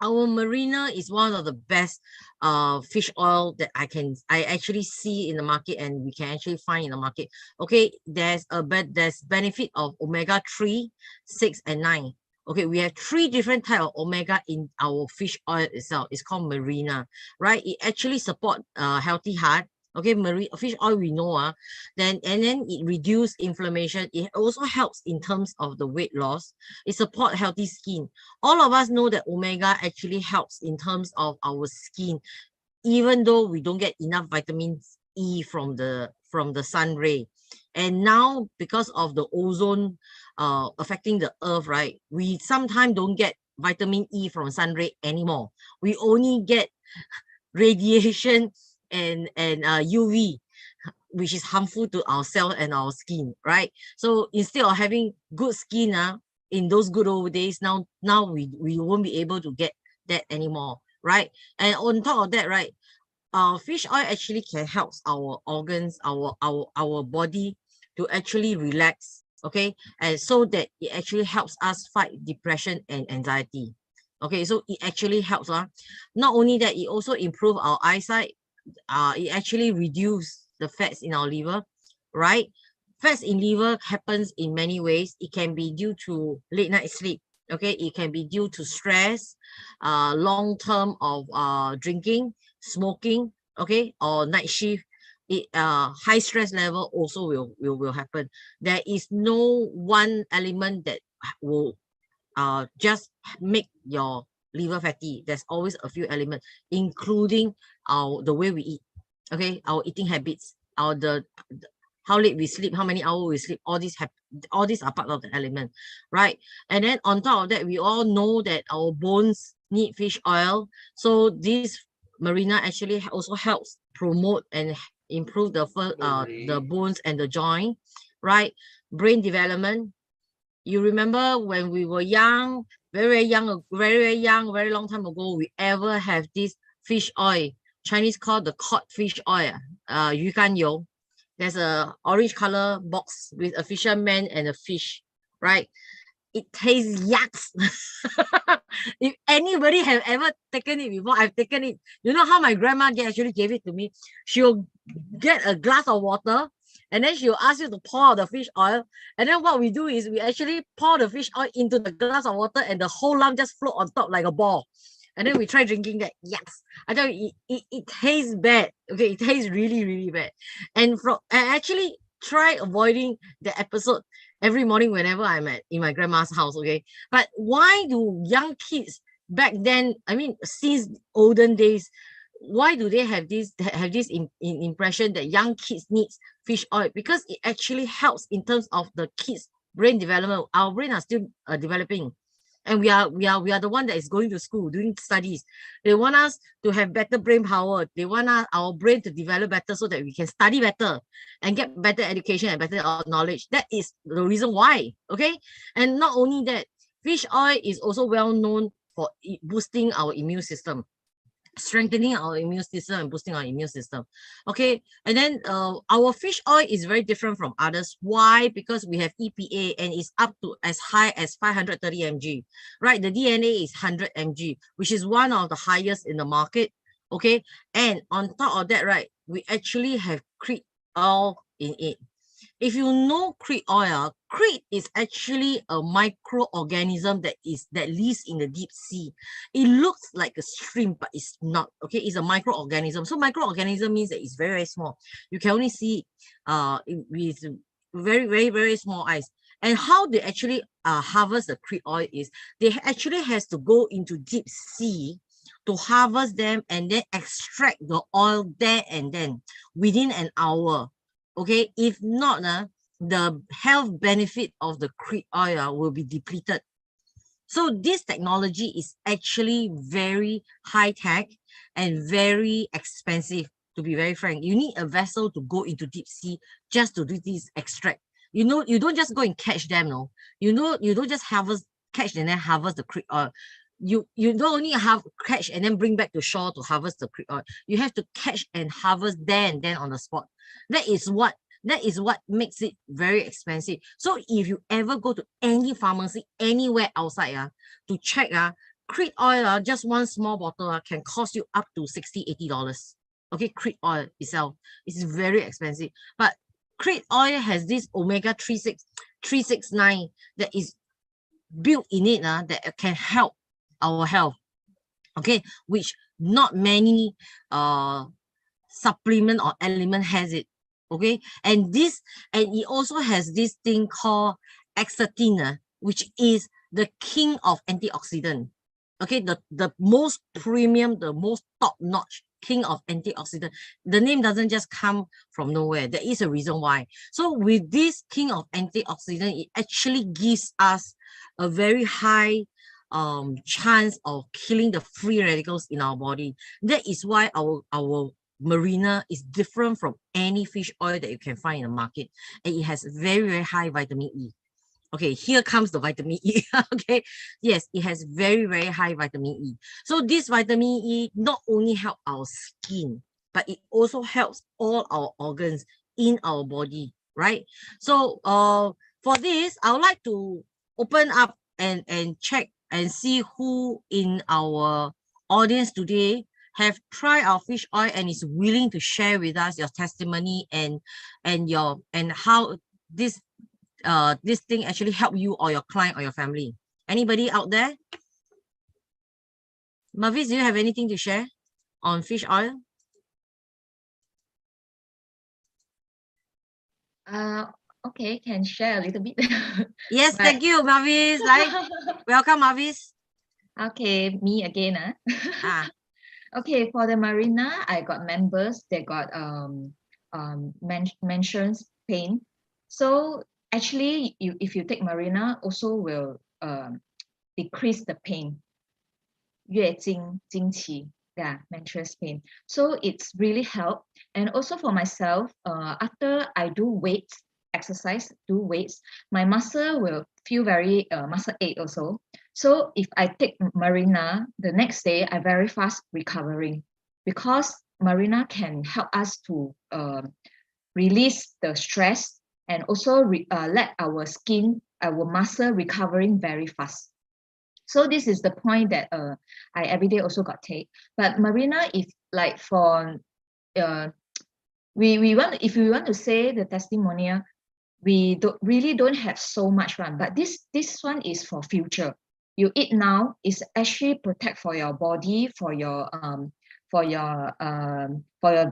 Our Marina is one of the best fish oil that I actually see in the market, and we can actually find in the market. Okay, there's benefit of omega-3, 6, and 9. Okay, we have 3 different type of omega in our fish oil itself. It's called Marina, right? It actually support healthy heart. Okay, fish oil we know, then it reduce inflammation. It also helps in terms of the weight loss. It support healthy skin. All of us know that omega actually helps in terms of our skin, even though we don't get enough vitamin E from the sun ray. And now because of the ozone affecting the earth, right, we sometimes don't get vitamin E from sun ray anymore. We only get radiation and UV, which is harmful to our cell and our skin, right? So instead of having good skin in those good old days, now we won't be able to get that anymore, right? And on top of that, right, fish oil actually can help our organs, our body to actually relax, okay? And so that it actually helps us fight depression and anxiety. Okay, so it actually helps. Not only that, it also improve our eyesight. It actually reduce the fats in our liver, right? Fats in liver happens in many ways. It can be due to late night sleep. Okay, it can be due to stress, long term of drinking, smoking, okay, or night shift. High stress level also will happen. There is no one element that will just make your liver fatty. There's always a few elements, including the way we eat, okay, our eating habits, how late we sleep, how many hours we sleep. All these are part of the element, right? And then on top of that, we all know that our bones need fish oil. So this Marina actually also helps promote and improve the bones and the joint, right? Brain development. You remember when we were young, very young, very long time ago, we ever have this fish oil, Chinese called the cod fish oil, yu gan you. There's a orange color box with a fisherman and a fish, right? It tastes yucks. If anybody have ever taken it before, I've taken it. You know how my grandma actually gave it to me? She'll get a glass of water, and then she'll ask you to pour the fish oil. And then what we do is we actually pour the fish oil into the glass of water, and the whole lump just float on top like a ball. And then we try drinking that. Yes, I tell you, it tastes bad. Okay, it tastes really, really bad. And I actually try avoiding the episode every morning whenever I'm in my grandma's house. Okay, but why do young kids back then, I mean, since olden days, why do they have this impression that young kids need fish oil? Because it actually helps in terms of the kids' brain development. Our brain are still developing, and we are the one that is going to school doing studies. They want us to have better brain power. They want our brain to develop better so that we can study better and get better education and better knowledge. That is the reason why. Okay, and not only that, fish oil is also well known for boosting our immune system, strengthening our immune system and boosting our immune system. Okay, and then our fish oil is very different from others. Why? Because we have EPA, and it's up to as high as 530 mg, right? The DNA is 100 mg, which is one of the highest in the market. Okay, and on top of that, right, we actually have krill oil in it. If you know krill oil, krill is actually a microorganism that lives in the deep sea. It looks like a shrimp, but it's not. Okay, it's a microorganism. So microorganism means that it's very, very small. You can only see with very, very, very small eyes. And how they actually harvest the krill oil is they actually has to go into deep sea. to harvest them and then extract the oil there and then within an hour. Okay, if not, the health benefit of the krill oil will be depleted. So this technology is actually very high tech and very expensive, to be very frank. You need a vessel to go into deep sea just to do this extract. You know, you don't just go and catch them, no. You know, you don't just catch and then harvest the krill oil. You don't only catch and then bring back to shore to harvest the krill oil. You have to catch and harvest there and then on the spot. That is what makes it very expensive. So if you ever go to any pharmacy anywhere outside to check krill oil, just one small bottle can cost you up to $60-80. Okay, krill oil itself is very expensive. But krill oil has this omega 369 that is built in it that can help our health. Okay, which not many supplement or element has it. Okay, and it also has this thing called exertin, which is the king of antioxidant. Okay, the most premium, the most top-notch king of antioxidant. The name doesn't just come from nowhere. There is a reason why. So with this king of antioxidant, it actually gives us a very high chance of killing the free radicals in our body. That is why our Marina is different from any fish oil that you can find in the market, and it has very, very high vitamin E. Okay, here comes the vitamin E. Okay, yes, it has very, very high vitamin E. So this vitamin E not only helps our skin, but it also helps all our organs in our body, right? So for this, I would like to open up and check and see who in our audience today have tried our fish oil and is willing to share with us your testimony and how this thing actually help you or your client or your family. Anybody out there? Mavis, do you have anything to share on fish oil? Okay, can share a little bit. Yes, thank you, Mavis. Welcome, Mavis. Okay, me again. Okay, for the Marina, I got members. They got mentions pain. So actually, if you take Marina, also will decrease the pain. 月经经期, yeah, menstrual pain. So it's really help. And also for myself, after I do weights, exercise, do weights, my muscle will feel very muscle ache also. So if I take Marina, the next day I very fast recovering, because Marina can help us to release the stress and also let our skin, our muscle recovering very fast. So this is the point that I everyday also got take. But Marina, if like for if we want to say the testimonial, we don't have so much one, but this one is for future. You eat now is actually protect for your body, for your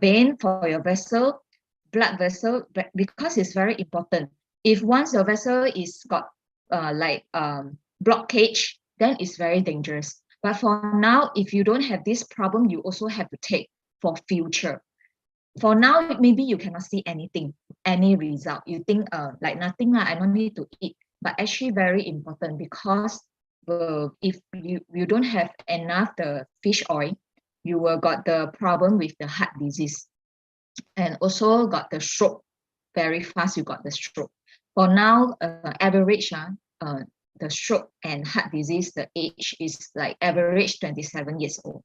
vein, for your vessel, blood vessel, because it's very important. If once your vessel is got blockage, then it's very dangerous. But for now, if you don't have this problem, you also have to take for future. For now, maybe you cannot see anything, any result. You think like nothing, I don't need to eat. But actually very important, because if you don't have enough the fish oil, you will got the problem with the heart disease, and also got the stroke. Very fast you got the stroke. For now, average the stroke and heart disease, the age is like average 27 years old.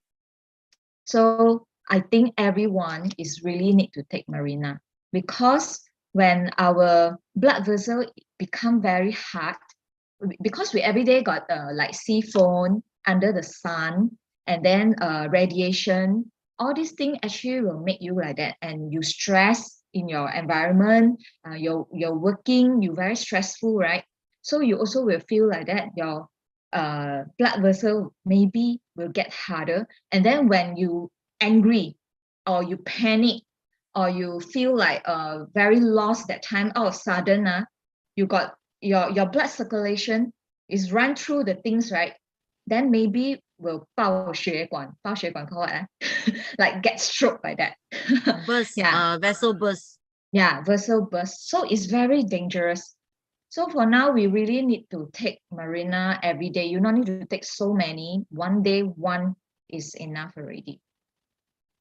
So I think everyone is really need to take Marina, because when our blood vessel become very hard, because we every day got like sea phone under the sun, and then radiation, all these things actually will make you like that, and you stress in your environment, you're working, you very stressful, right? So you also will feel like that your blood vessel maybe will get harder, and then when you angry or you panic or you feel like very lost that time, all of a sudden you got your blood circulation is run through the things, right? Then maybe will 爆血管 call what? Like get stroke like that. Burst, Yeah. vessel burst. Yeah, vessel burst. So it's very dangerous. So for now, we really need to take Marina every day. You don't need to take so many. One day, one is enough already.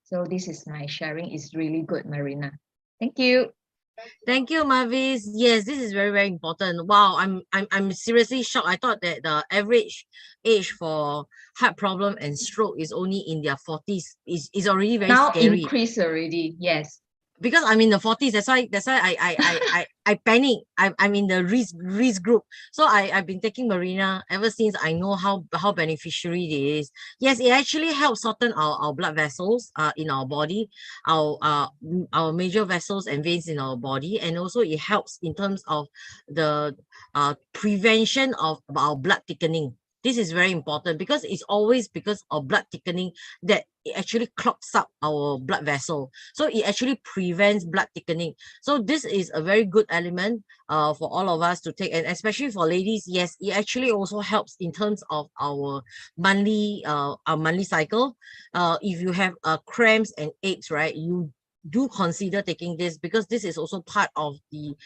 So this is my sharing. It's really good, Marina. Thank you. Thank you, Mavis. Yes, this is very, very important. Wow, I'm seriously shocked. I thought that the average age for heart problem and stroke is only in their 40s. Is already very Now scary. increase already. Yes. Because I'm in the 40s. That's why I panic. I'm in the risk group. So I've been taking Marina ever since I know how beneficiary it is. Yes, it actually helps soften our blood vessels in our body, our major vessels and veins in our body, and also it helps in terms of the prevention of our blood thickening. This is very important because it's always because of blood thickening that it actually clogs up our blood vessel. So it actually prevents blood thickening. So this is a very good element for all of us to take, and especially for ladies. Yes, it actually also helps in terms of our monthly cycle. If you have cramps and aches, right, you do consider taking this because this is also part of the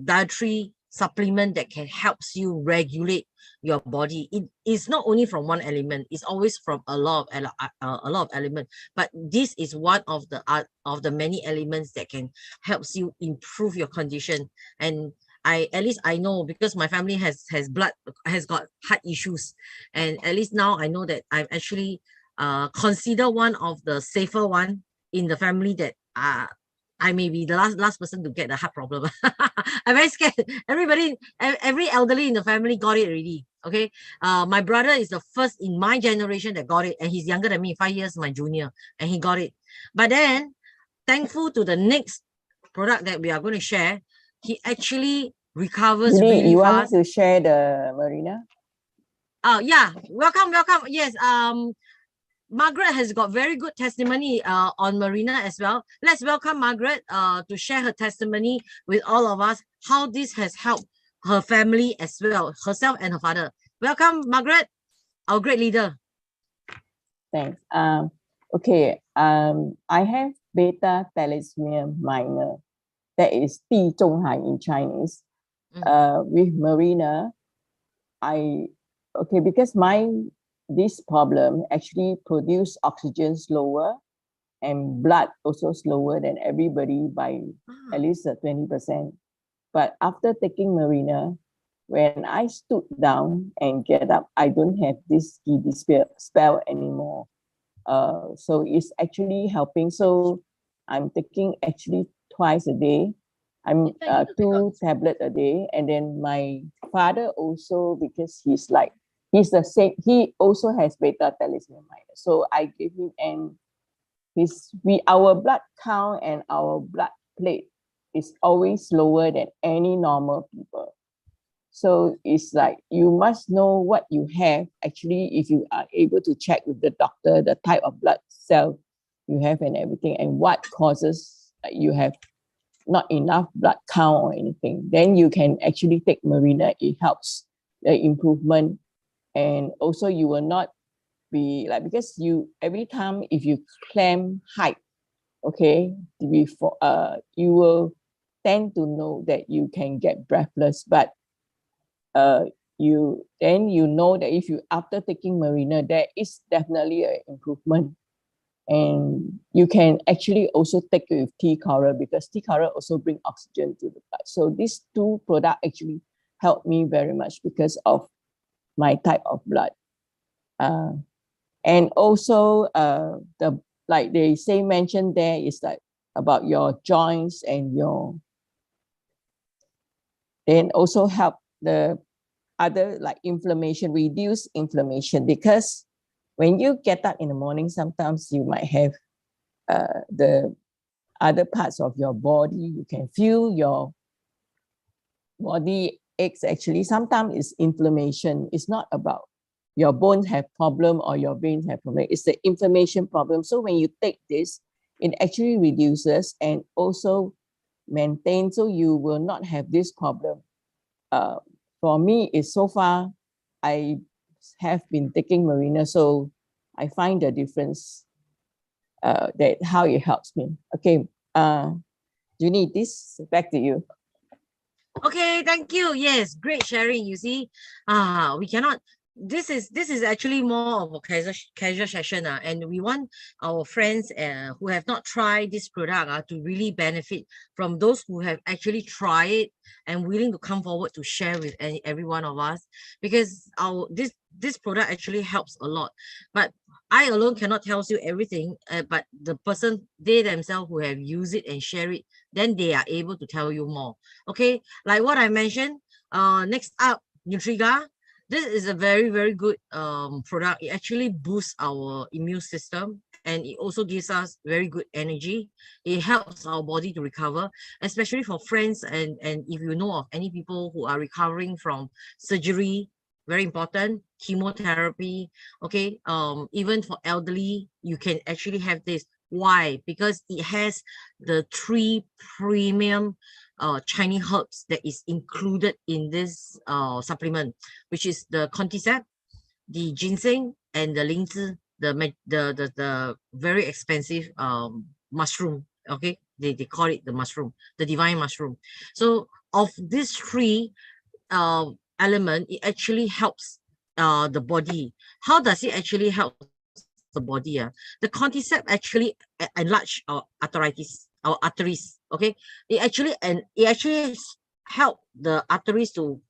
dietary supplement that can helps you regulate your body. It is not only from one element, it's always from a lot of elements, but this is one of the many elements that can helps you improve your condition. And at least I know because my family has got heart issues, and at least now I know that I'm actually consider one of the safer one in the family that I may be the last person to get the heart problem. I'm very scared. Every elderly in the family got it already. Okay. My brother is the first in my generation that got it, and he's younger than me, 5 years my junior, and he got it. But then, thankful to the next product that we are going to share, he actually recovers really you fast. want me to share the Marina? Oh yeah, welcome. Yes. Margaret has got very good testimony on Marina as well. Let's welcome Margaret to share her testimony with all of us, how this has helped her family as well, herself and her father. Welcome, Margaret, our great leader. Thanks. Okay. I have beta thalassemia minor. That is 地中海 in Chinese. With Marina, because this problem actually produce oxygen slower and blood also slower than everybody by at least 20%. But after taking Marina, when I stood down and get up, I don't have this giddy spell anymore. So it's actually helping. So I'm taking actually twice a day. I'm 2 tablets a day. And then my father also, because he's the same, he also has beta thalassemia minor. So I give him, and our blood count and our blood plate is always lower than any normal people. So it's like you must know what you have. Actually, if you are able to check with the doctor the type of blood cell you have and everything, and what causes you have not enough blood count or anything, then you can actually take Marina. It helps the improvement. And also you will not be like, because every time if you climb height, okay, before you will tend to know that you can get breathless. But you know that if you after taking Marina, there is definitely an improvement. And you can actually also take it with tea coral, because tea coral also bring oxygen to the blood. So these 2 products actually help me very much because of my type of blood. And also like they say mentioned there is like about your joints and then also help the other like inflammation, reduce inflammation, because when you get up in the morning, sometimes you might have the other parts of your body, you can feel your body aches. Actually, sometimes it's inflammation. It's not about your bones have problem or your veins have problem. It's the inflammation problem. So when you take this, it actually reduces and also maintains, so you will not have this problem. For me, is so far, I have been taking Marina, so I find the difference, that how it helps me. Okay, Junie, this back to you. Okay, thank you. Yes, great sharing. You see, we cannot. This is actually more of a casual session, and we want our friends who have not tried this product to really benefit from those who have actually tried it and willing to come forward to share with every one of us, because this product actually helps a lot. But I alone cannot tell you everything, but the person, they themselves who have used it and share it, then they are able to tell you more. Okay, like what I mentioned, next up, Nutriga. This is a very, very good product. It actually boosts our immune system, and it also gives us very good energy. It helps our body to recover, especially for friends and if you know of any people who are recovering from surgery, very important, chemotherapy. Okay, even for elderly, you can actually have this. Why? Because it has the 3 premium Chinese herbs that is included in this supplement, which is the cordyceps, the ginseng, and the lingzi, the very expensive mushroom. Okay, they call it the mushroom, the divine mushroom. So of these 3 element, it actually helps the body. How does it actually help the body? The cordyceps actually enlarge our arteries. Okay, it actually help the arteries to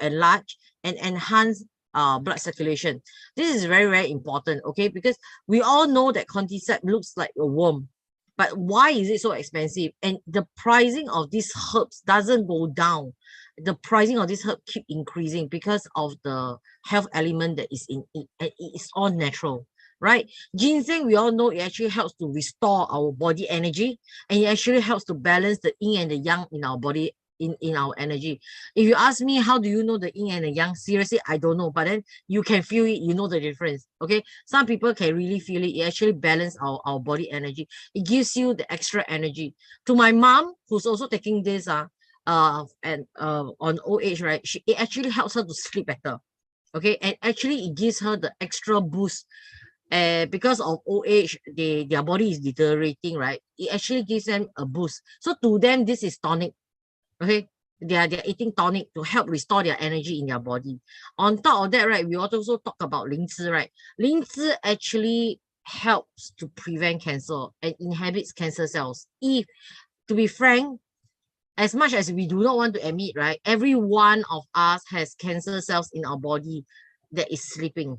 enlarge and enhance blood circulation. This is very, very important. Okay, because we all know that cordyceps looks like a worm, but why is it so expensive? And the pricing of these herbs doesn't go down. The pricing of this herb keep increasing because of the health element that is in it. It's all natural, right? Ginseng, we all know it actually helps to restore our body energy, and it actually helps to balance the yin and the yang in our body, in our energy. If you ask me, how do you know the yin and the yang? Seriously, I don't know, but then you can feel it, you know the difference. Okay, some people can really feel it. It actually balances our body energy. It gives you the extra energy. To my mom, who's also taking this on old age, right, it actually helps her to sleep better. Okay, and actually it gives her the extra boost. Because of old age, their body is deteriorating, right? It actually gives them a boost. So to them, this is tonic. Okay, they're eating tonic to help restore their energy in their body. On top of that, right, we also talk about lingzi, right? Lingzi actually helps to prevent cancer and inhibits cancer cells. To be frank, as much as we do not want to admit, right, every one of us has cancer cells in our body that is sleeping.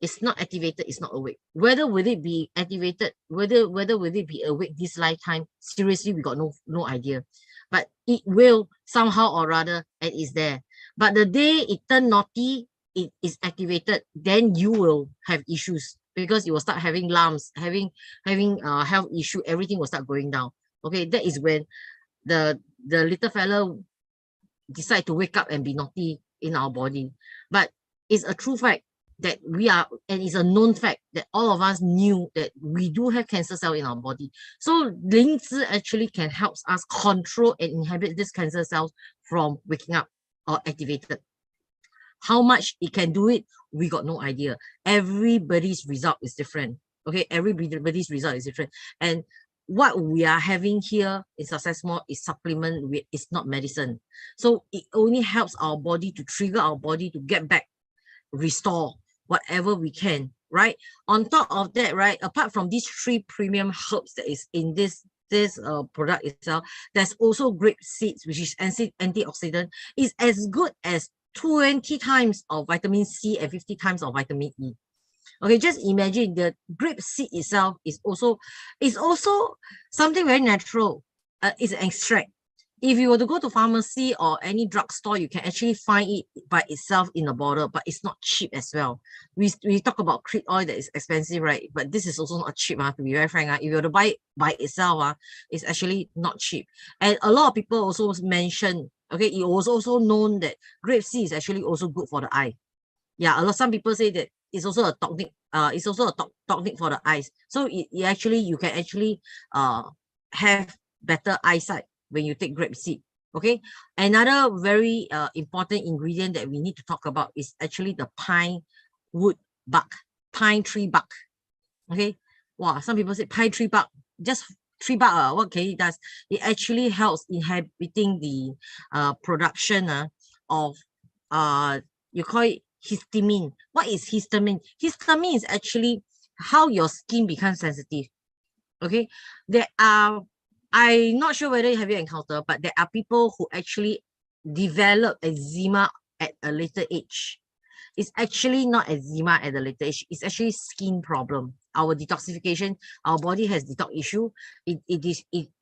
It's not activated, it's not awake. Whether will it be activated, whether will it be awake this lifetime, seriously, we got no idea. But it will somehow or rather, and is there. But the day it turn naughty, it is activated, then you will have issues, because you will start having lumps, having health issue, everything will start going down. Okay, that is when the little fellow decide to wake up and be naughty in our body. But it's a true fact that and it's a known fact that all of us knew that we do have cancer cell in our body. So lingzi actually can help us control and inhibit these cancer cells from waking up or activated. How much it can do it, we got no idea. Everybody's result is different. Okay, everybody's result is different. And what we are having here in Successmore is supplement, it's not medicine. So it only helps our body to trigger our body to get back, restore whatever we can, right? On top of that, right, apart from these 3 premium herbs that is in this product itself, there's also grape seeds, which is antioxidant. It's as good as 20 times of vitamin C and 50 times of vitamin E. Okay, just imagine the grape seed itself is also something very natural. It's an extract. If you were to go to pharmacy or any drugstore, you can actually find it by itself in a bottle, but it's not cheap as well. We talk about krill oil that is expensive, right? But this is also not cheap, to be very frank. If you were to buy it by itself, it's actually not cheap. And a lot of people also mention, okay, it was also known that grape seed is actually also good for the eye. Yeah, some people say that it's also a tonic. It's also a tonic for the eyes. So you can actually have better eyesight when you take grape seed. Okay, another very important ingredient that we need to talk about is actually the pine wood bark, pine tree bark. Okay, wow, some people say pine tree bark, just tree bark, what it does? It actually helps inhibiting the production of you call it histamine. What is histamine? Histamine is actually how your skin becomes sensitive. Okay, there are, I'm not sure whether have you encountered, but there are people who actually develop eczema at a later age. It's actually not eczema at a later age. It's actually skin problem. Our detoxification, our body has detox issue. It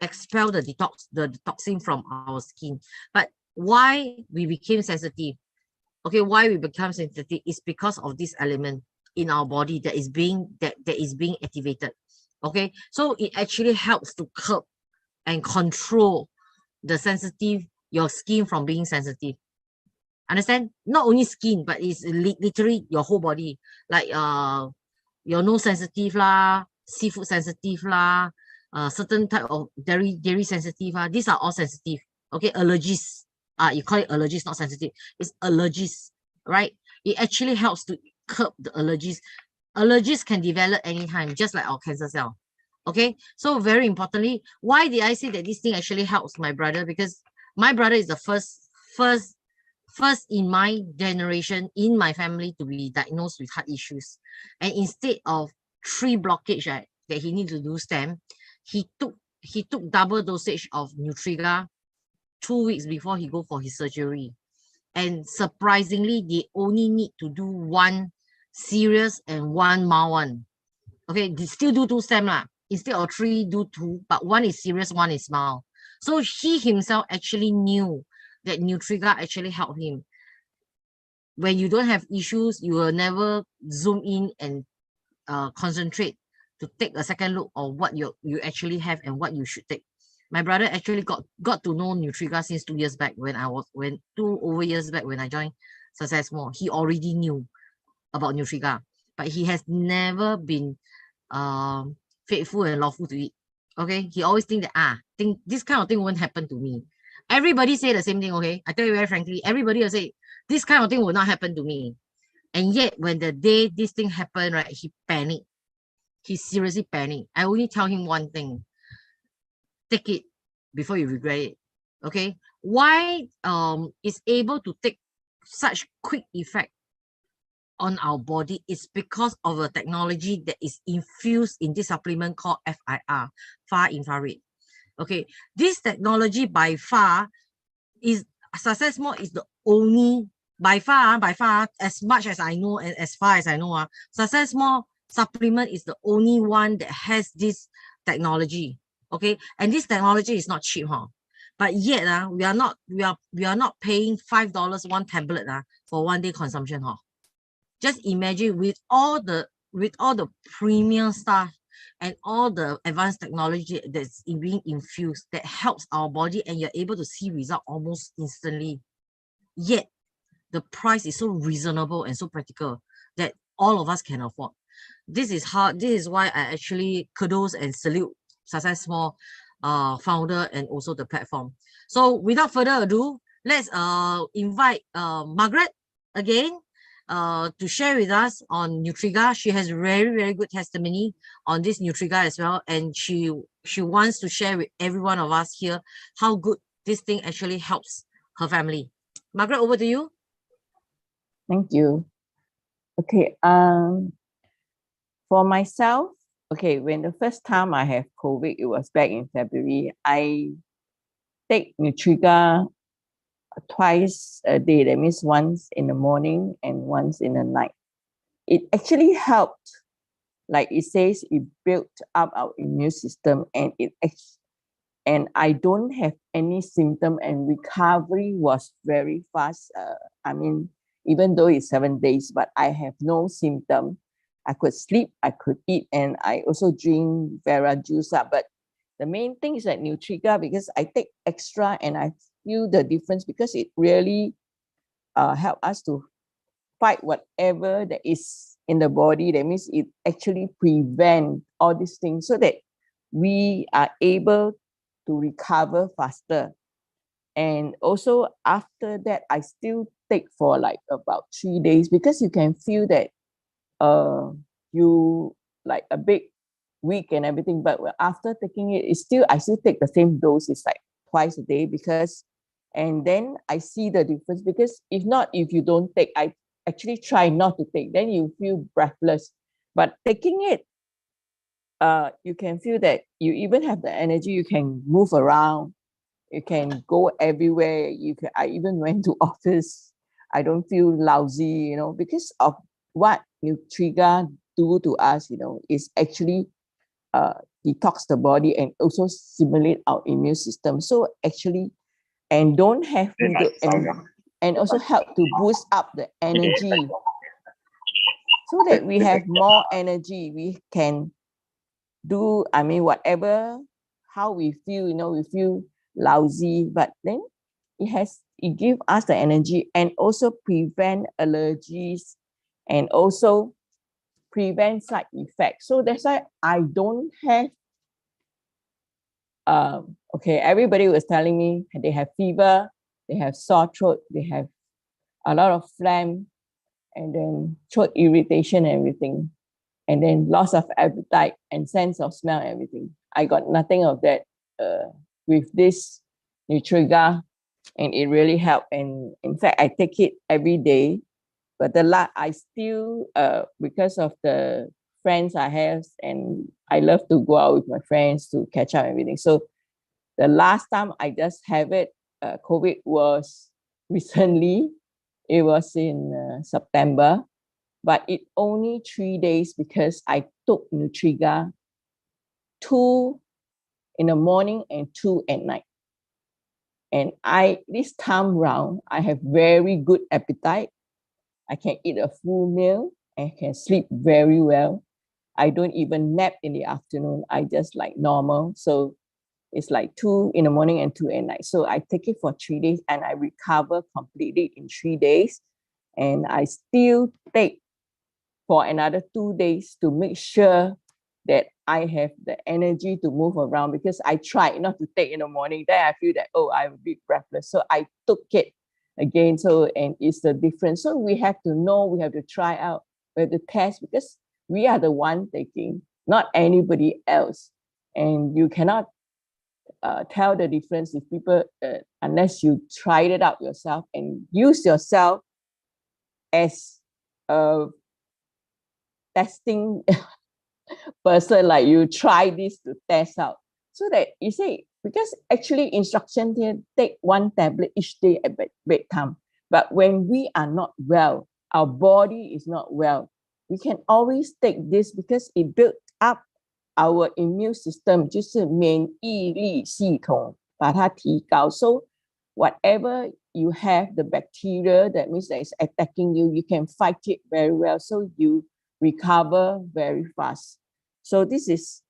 expel the toxin from our skin. But why we became sensitive? Okay, why we become sensitive is because of this element in our body that is being activated. Okay, so it actually helps to curb and control your skin from being sensitive. Understand? Not only skin, but it's literally your whole body. Like your nose sensitive lah, seafood sensitive lah, certain type of dairy sensitive lah. These are all sensitive. Okay, allergies. You call it allergies, not sensitive. It's allergies, right? It actually helps to curb the allergies. Allergies can develop anytime, just like our cancer cell. Okay, so very importantly, why did I say that this thing actually helps my brother? Because my brother is the first in my generation, in my family, to be diagnosed with heart issues. And instead of 3 blockage, right, that he needs to do stem, he took double dosage of Nutriga 2 weeks before he go for his surgery. And surprisingly, they only need to do 1 serious and 1 mild one. Okay, they still do 2 stem lah. Instead of 3, do 2, but 1 is serious, 1 is mild. So he himself actually knew that Nutriga actually helped him. When you don't have issues, you will never zoom in and concentrate to take a second look of what you actually have and what you should take. My brother actually got to know Nutriga since 2 years back when 2 over years back when I joined Successmore. He already knew about Nutriga, but he has never been faithful and lawful to it. Okay, he always think that this kind of thing won't happen to me. Everybody say the same thing. Okay, I tell you very frankly, everybody will say this kind of thing will not happen to me. And yet when the day this thing happened, right, he panicked. He seriously panicked. I only tell him one thing: take it before you regret it. Okay, why is able to take such quick effect on our body is because of a technology that is infused in this supplement called FIR, far infrared. Okay, this technology by far is Successmore is the only by far, as much as I know and as far as I know, Successmore supplement is the only one that has this technology. Okay, and this technology is not cheap, but yet we are not paying $5 1 tablet for 1 day consumption. Just imagine with all the premium stuff and all the advanced technology that's being infused that helps our body, and you're able to see result almost instantly. Yet the price is so reasonable and so practical that all of us can afford. This is why I actually kudos and salute Successmore founder and also the platform. So without further ado, let's invite Margaret again to share with us on Nutriga. She has very, very good testimony on this Nutriga as well. And she wants to share with every one of us here how good this thing actually helps her family. Margaret, over to you. Thank you. Okay, for myself, okay, when the first time I have COVID, it was back in February. I take Nutriga twice a day. That means once in the morning and once in the night. It actually helped, like it says, it built up our immune system, and I don't have any symptom, and recovery was very fast. I mean, even though it's 7 days, but I have no symptom. I could sleep, I could eat, and I also drink Vera juice. But the main thing is that Nutriga, because I take extra and I feel the difference, because it really help us to fight whatever that is in the body. That means it actually prevent all these things so that we are able to recover faster. And also after that, I still take for like about 3 days, because you can feel that you like a big week and everything, but after taking it, I still take the same dose. It's like twice a day because, and then I see the difference because if you don't take, I actually try not to take, then you feel breathless. But taking it, you can feel that you even have the energy, you can move around, you can go everywhere. I even went to office. I don't feel lousy, because of what Nutriga do to us, is actually detox the body and also stimulate our immune system. So actually, and don't have me to, and also help to boost up the energy so that we have more energy. We can do, whatever, how we feel, we feel lousy, but then it gives us the energy and also prevent allergies and also prevent side effects. So that's why I don't have, everybody was telling me they have fever, they have sore throat, they have a lot of phlegm, and then throat irritation and everything, and then loss of appetite and sense of smell and everything. I got nothing of that with this Nutriga, and it really helped. And in fact, I take it every day. But I still, because of the friends I have, and I love to go out with my friends to catch up and everything. So the last time I just have it, COVID was recently. It was in September, but it only 3 days because I took Nutriga 2 in the morning and 2 at night. And this time round, I have very good appetite. I can eat a full meal and can sleep very well. I don't even nap in the afternoon. I just like normal. So it's like 2 in the morning and 2 at night. So I take it for 3 days and I recover completely in 3 days. And I still take for another 2 days to make sure that I have the energy to move around, because I tried not to take in the morning. Then I feel that, I'm a bit breathless. So I took it again. So, and it's the difference. So we have to know, we have to try out, we have to test, because we are the one taking, not anybody else. And you cannot tell the difference if people, unless you tried it out yourself and use yourself as a testing person, like you try this to test out, so that you say, because actually instruction here, take 1 tablet each day at bedtime. But when we are not well, our body is not well, we can always take this because it built up our immune system, 就是免疫力系统，把它提高。So whatever you have, the bacteria that means that is attacking you, you can fight it very well. So you recover very fast. So this is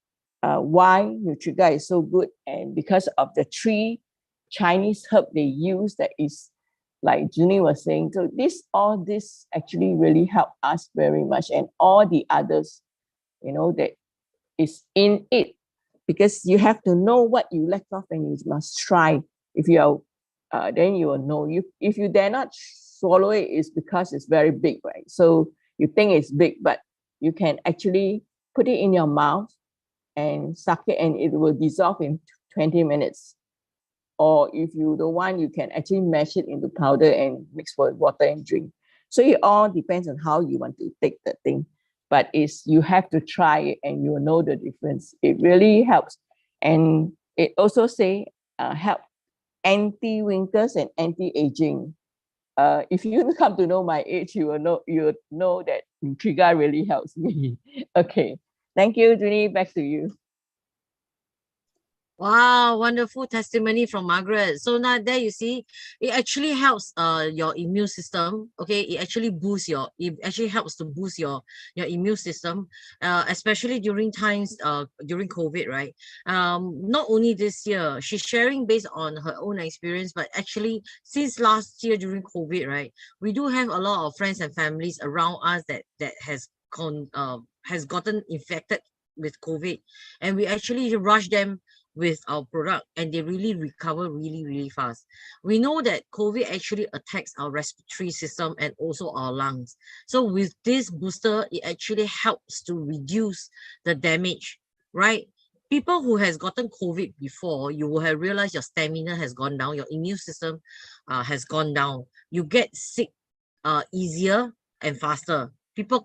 why Nutriga is so good, and because of the 3 Chinese herb they use, that is like Junie was saying. So all this actually really help us very much, and all the others, that is in it, because you have to know what you lack of and you must try. If you are, then you will know. If you dare not swallow it, it's because it's very big, right? So you think it's big, but you can actually put it in your mouth and suck it, and it will dissolve in 20 minutes. Or if you don't want, you can actually mash it into powder and mix with water and drink. So it all depends on how you want to take the thing. But you have to try it and you will know the difference. It really helps. And it also help anti-wrinkles and anti-aging. If you come to know my age, you will know that Nutriga really helps me. Okay. Thank you, Junie. Back to you. Wow, wonderful testimony from Margaret. So now there you see, it actually helps your immune system. Okay, it actually helps to boost your immune system, especially during times during COVID, right? Not only this year, she's sharing based on her own experience, but actually since last year during COVID, right, we do have a lot of friends and families around us that has gotten infected with COVID, and we actually rush them with our product and they really recover really, really fast. We know that COVID actually attacks our respiratory system and also our lungs. So with this booster, it actually helps to reduce the damage, right? People who has gotten COVID before, you will have realized your stamina has gone down, your immune system has gone down. You get sick easier and faster. People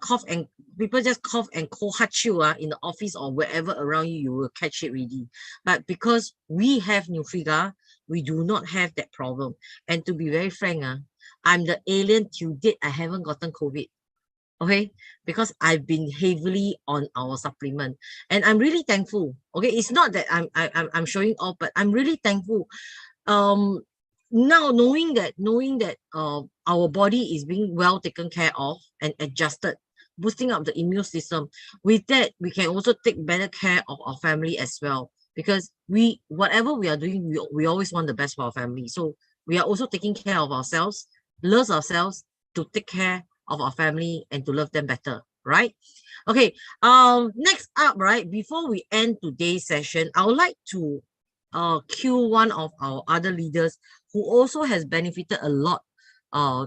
just cough and cold achoo in the office or wherever around you, you will catch it really. But because we have Nutriga, we do not have that problem. And to be very frank, I'm the alien till date. I haven't gotten COVID. Okay, because I've been heavily on our supplement, and I'm really thankful. Okay, it's not that I'm showing off, but I'm really thankful. Now knowing that our body is being well taken care of and adjusted, boosting up the immune system. With that, we can also take better care of our family as well, because whatever we are doing, we always want the best for our family. So we are also taking care of ourselves, love ourselves to take care of our family and to love them better, right? Okay, next up, right, before we end today's session, I would like to cue one of our other leaders who also has benefited a lot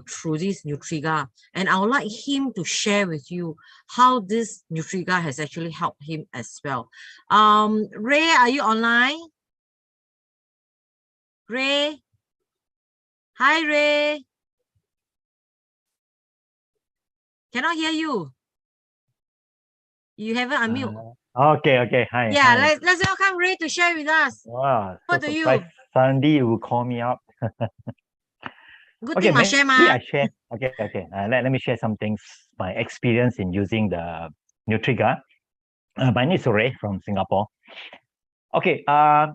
through this Nutriga, and I would like him to share with you how this Nutriga has actually helped him as well. Ray, are you online? Ray? Hi, Ray. Cannot hear you. You haven't unmute. Okay. Hi. Yeah, Hi. let's welcome Ray to share with us. Wow. What So do you? surprised suddenly you will call me up. Good Okay, thing I share, maybe ma. I share. Okay. Let me share some things, my experience in using the Nutriga. My name is Ray from Singapore. Okay. That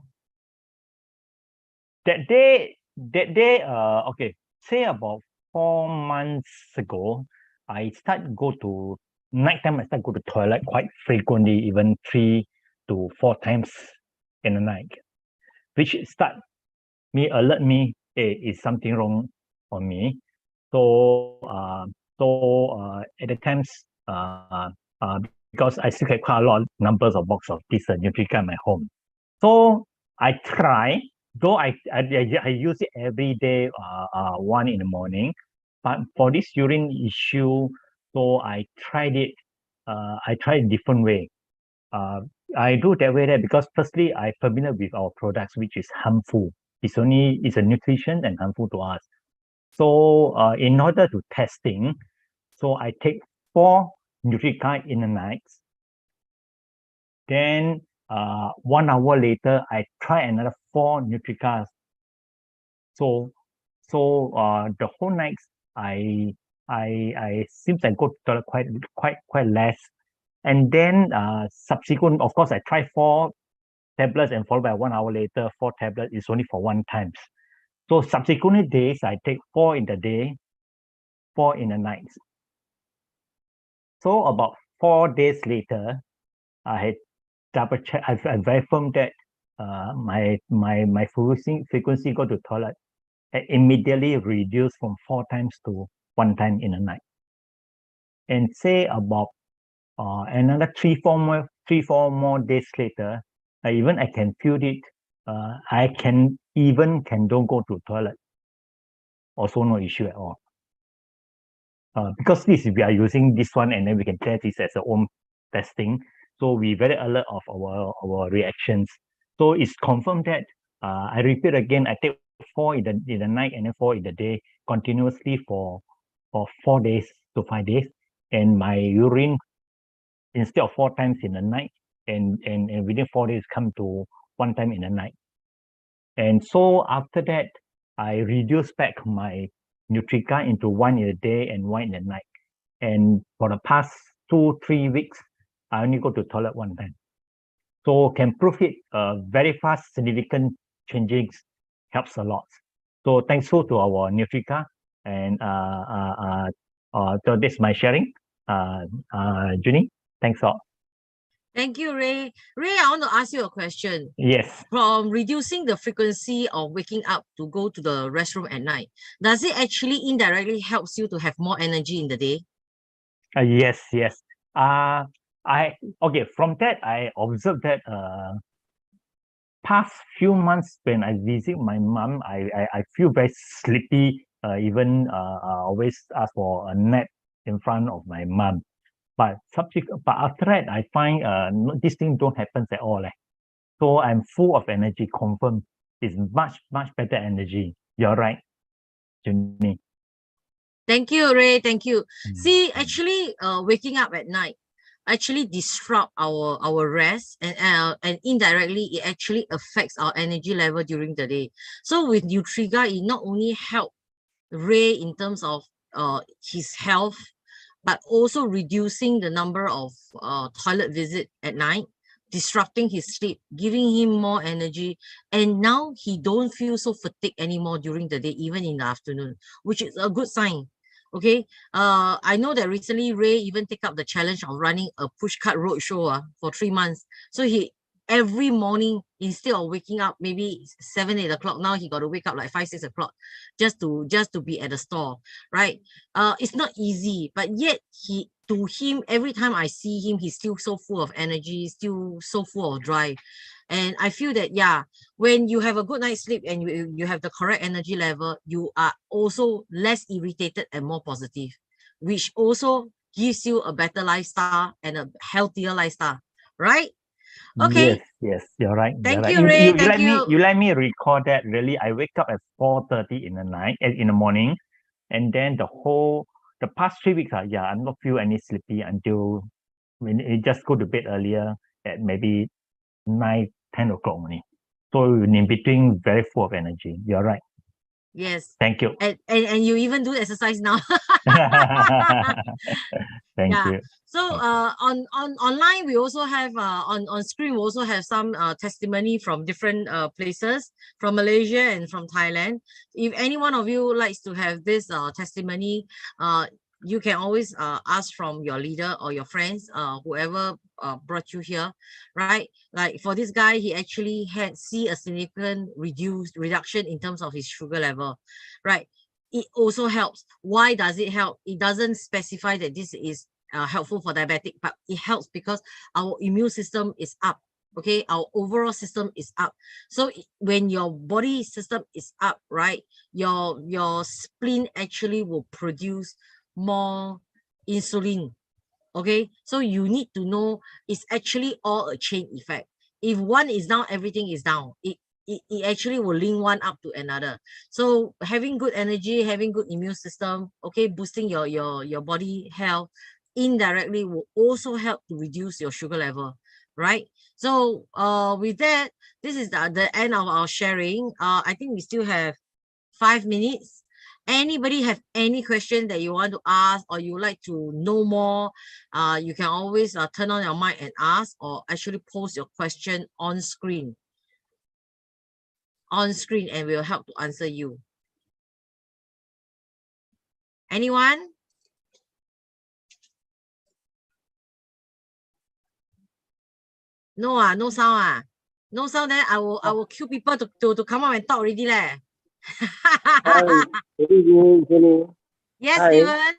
day, okay, say about 4 months ago, I start go to nighttime. I start go to toilet quite frequently, even 3 to 4 times in the night, which alert me, hey, is something wrong for me. So at the times, because I still have quite a lot of numbers of box of this Nutrica in my home. So I try, though I use it every day, 1 in the morning, but for this urine issue, so I tried it. I tried a different way. I do that way there because firstly, I'm familiar with our products, which is harmful. It's a nutrition and harmful to us. So in order to testing, so I take 4 Nutrica in the night. Then 1 hour later, I try another 4 Nutricas. So the whole night I seems I go to toilet quite less. And then subsequent, of course, I try 4 tablets and followed by 1 hour later, 4 tablets is only for 1 time. So subsequent days, I take 4 in the day, 4 in the night. So about 4 days later, I had double check. I verified that my frequency go to toilet immediately reduced from 4 times to 1 time in a night. And say about another 3-4 more days later, I can feel it. I can don't go to toilet. Also no issue at all. Because we are using this one and then we can test this as our own testing. So we very alert of our reactions. So it's confirmed that I repeat again, I take 4 in the night and then 4 in the day continuously for 4 days to 5 days. And my urine, instead of 4 times in the night, and within 4 days come to 1 time in the night. And so after that, I reduced back my Nutrica into 1 in a day and 1 in the night. And for the past 2-3 weeks, I only go to toilet 1 time. So can prove it very fast, significant changes helps a lot. So thankful to our Nutrica, and so this is my sharing. Junie, thanks a lot. Thank you, Ray. Ray, I want to ask you a question. Yes. From reducing the frequency of waking up to go to the restroom at night, does it actually indirectly helps you to have more energy in the day? Yes. From that I observed that past few months when I visit my mom, I feel very sleepy. Even I always ask for a nap in front of my mom. But after that, I find this thing don't happen at all. So I'm full of energy, confirm. It's much better energy. You're right, Jenny. Thank you, Ray. Thank you. See, actually, waking up at night actually disrupt our rest, and indirectly it actually affects our energy level during the day. So with Nutriga, it not only help Ray in terms of his health, but also reducing the number of toilet visit at night, disrupting his sleep, giving him more energy, and now he don't feel so fatigued anymore during the day, even in the afternoon, which is a good sign. Okay, I know that recently Ray even take up the challenge of running a pushcart roadshow for 3 months. So he every morning, instead of waking up maybe 7-8 o'clock, now he got to wake up like 5-6 o'clock just to be at the store, right? It's not easy, but yet to him, every time I see him, he's still so full of energy, still so full of drive. And I feel that, yeah, when you have a good night's sleep and you have the correct energy level, you are also less irritated and more positive, which also gives you a better lifestyle and a healthier lifestyle, right? Okay. Yes, you're right. Thank you're you, right. Ray. You Thank let me you. you let me recall that really. I wake up at 4:30 in the night, in the morning, and then the past 3 weeks, I'm not feel any sleepy until when it just go to bed earlier at maybe 9-10 o'clock only. So in between, very full of energy. You're right. Yes. Thank you. And you even do exercise now. Thank you. So on online we also have on screen we also have some testimony from different places from Malaysia and from Thailand. If any one of you likes to have this testimony, you can always ask from your leader or your friends, whoever brought you here, right? Like for this guy, he actually see a significant reduction in terms of his sugar level, right? It also helps. Why does it help? It doesn't specify that this is helpful for diabetic, but it helps because our immune system is up. Okay, our overall system is up. So when your body system is up, right, your spleen actually will produce more insulin. Okay, so you need to know it's actually all a chain effect. If one is down, everything is down. It actually will link one up to another. So having good energy, having good immune system, okay, boosting your body health indirectly will also help to reduce your sugar level, right? So with that, this is the end of our sharing. I think we still have 5 minutes. Anybody have any question that you want to ask or you like to know more, you can always turn on your mic and ask, or actually post your question on screen, and we'll help to answer you. Anyone? No, no sound. No sound, then I will cue people to come up and talk already leh. Hi, good evening, Jenny. Yes, Hi. Steven.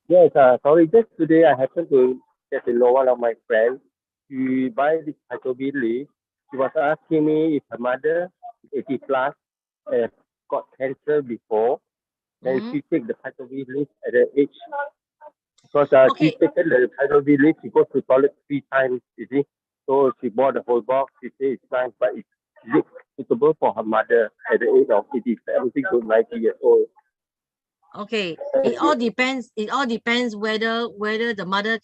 Yes, sorry, just today I happened to get to know one of my friends. She buy this Phytobi leaf. She was asking me if her mother, 80 plus, got cancer before. Then she take the Phytobi leaf at the age. Because she taken the Phytobi leaf, she goes to toilet 3 times, you see. So she bought the whole box. She says it's nice, but it's suitable for her mother at the age of 87 to 90 years old. Okay, it all depends whether the mother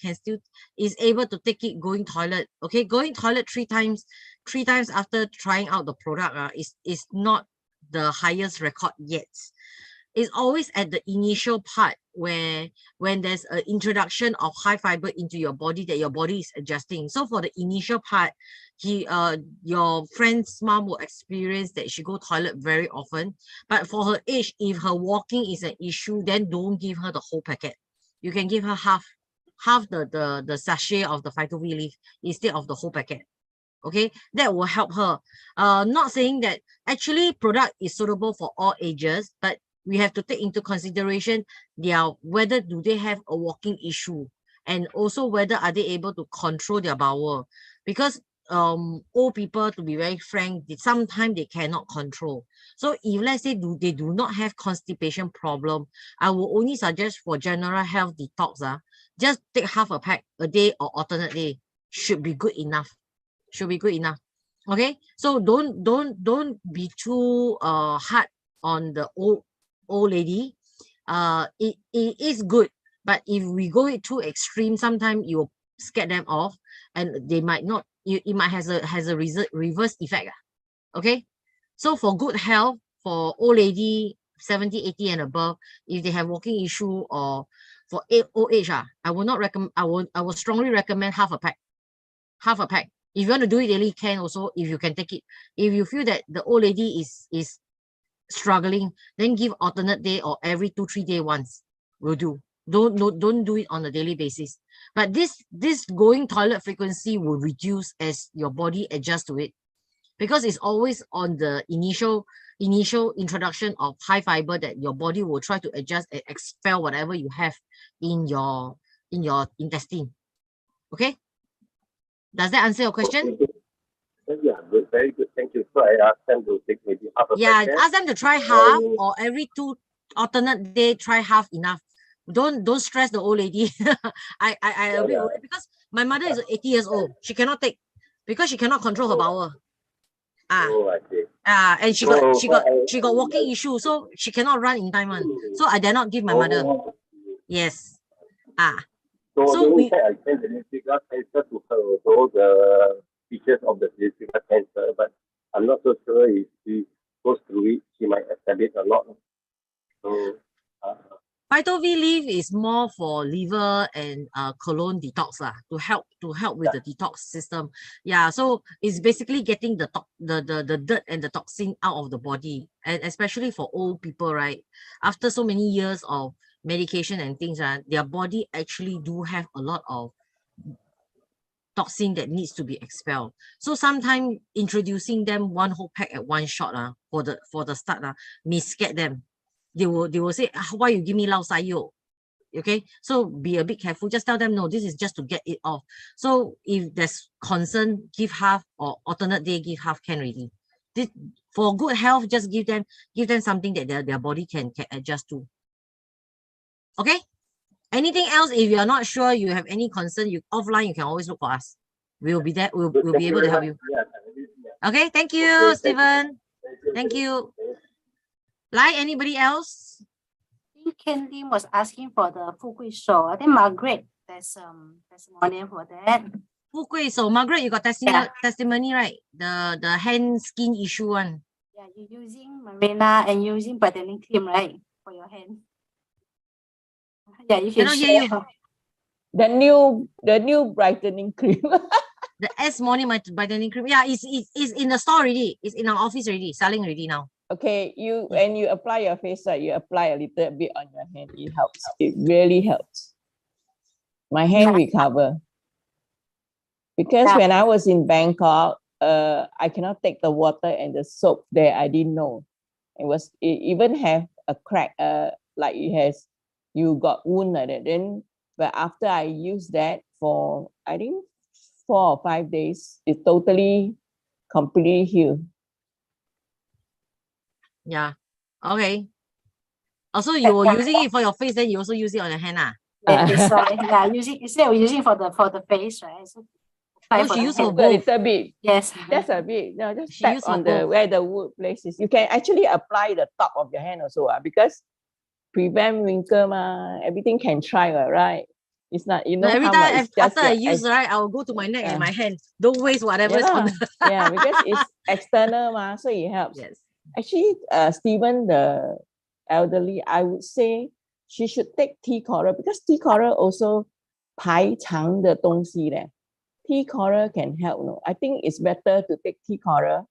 is able to take it going toilet. Okay, going toilet 3 times after trying out the product is not the highest record yet. It's always at the initial part when there's an introduction of high fiber into your body that your body is adjusting. So for the initial part, your friend's mom will experience that she go toilet very often. But for her age, if her walking is an issue, then don't give her the whole packet. You can give her half the sachet of the Phytobi leaf instead of the whole packet. Okay, that will help her. Not saying that actually product is suitable for all ages, but we have to take into consideration whether do they have a walking issue, and also whether are they able to control their bowel, because old people, to be very frank, sometimes they cannot control. So if let's say they do not have constipation problem, I will only suggest for general health detox, just take half a pack a day or alternate day. Should be good enough. Should be good enough. Okay, so don't be too hard on the old lady. It is good, but if we go it too extreme, sometimes you will scare them off, and they might not. It might has a reverse effect. Okay, so for good health, for old lady 70, 80 and above, if they have walking issue, or for old age, I will not recommend. I will strongly recommend half a pack. Half a pack. If you want to do it daily, can also, if you can take it. If you feel that the old lady is struggling, then give alternate day or every 2-3 day once will do. Don't do it on a daily basis. But this going toilet frequency will reduce as your body adjusts to it, because it's always on the initial introduction of high fiber that your body will try to adjust and expel whatever you have in your intestine. Okay, does that answer your question? Yeah, good, very good. Thank you. So I asked them to take maybe half a packet. Ask them to try half, or every 2 alternate day, try half enough. Don't stress the old lady. I a bit worried, because my mother is 80 years old. She cannot take, because she cannot control her bowel. I see. And she got walking issue, so she cannot run in time. So I dare not give my mother. Yes. So we I sent the testicular cancer to her, so the features of the testicular cancer, but I'm not so sure if she goes through it, she might accept it a lot. So Phyto V leaf is more for liver and colon detox to help with the detox system. So it's basically getting the dirt and the toxin out of the body, and especially for old people, right? After so many years of medication and things, their body actually do have a lot of toxin that needs to be expelled. So sometimes introducing them one whole pack at one shot for the start may scare them. They will say, why you give me lao sai yo? Okay, so be a bit careful. Just tell them, no, this is just to get it off. So if there's concern, give half, or alternate day give half, can already. For good health, just give them something that their body can adjust to. Okay, anything else? If you're not sure, you have any concern, you offline, you can always look for us. We'll be there. We'll be able to help you. Okay, thank you, Stephen. Thank you. Anybody else? I think Ken Lim was asking for the Fukui show. I think Margaret, there's testimonial for that. Fukui, so Margaret, you got testimony, right? The hand skin issue one. Yeah, you're using Marina and using brightening cream, right, for your hand. Yeah, you can share. The new brightening cream. The S Morning brightening cream. Yeah, it's in the store already. It's in our office already, selling already now. Okay, when you apply your face, you apply a little bit on your hand. It helps. It really helps. My hand recover. Because when I was in Bangkok, I cannot take the water and the soap there. I didn't know. It even have a crack, like you got wound like that. Then, but after I used that for, I think, 4 or 5 days, it completely healed. Yeah. Okay. Also, you were using it for your face, then you also use it on your hand. Instead of using for the face, right? So she used for both. A little bit. Yes. Just a bit. No, just tap on where the wood places. You can actually apply the top of your hand also, because prevent wrinkle, everything can try, right? It's not, every time after I use, right, I will go to my neck and my hand. Don't waste whatever's on the because it's external, so it helps. Yes. Actually, Stephen, the elderly, I would say she should take tea coral, because tea coral also 排肠的东西嘞. Tea coral can help. No, I think it's better to take tea coral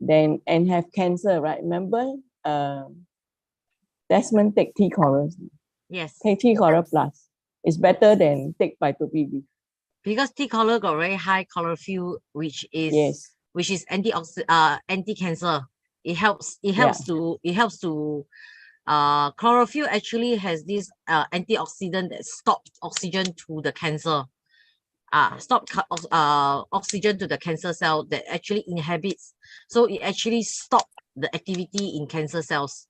and have cancer, right? Remember, Desmond take tea coral. Yes. Take tea coral plus. It's better than take Phyto V. Because tea coral got very high chlorophyll, which is anti-cancer. It helps to chlorophyll actually has this antioxidant that stops oxygen to the cancer. oxygen to the cancer cell that actually inhabits. So it actually stops the activity in cancer cells,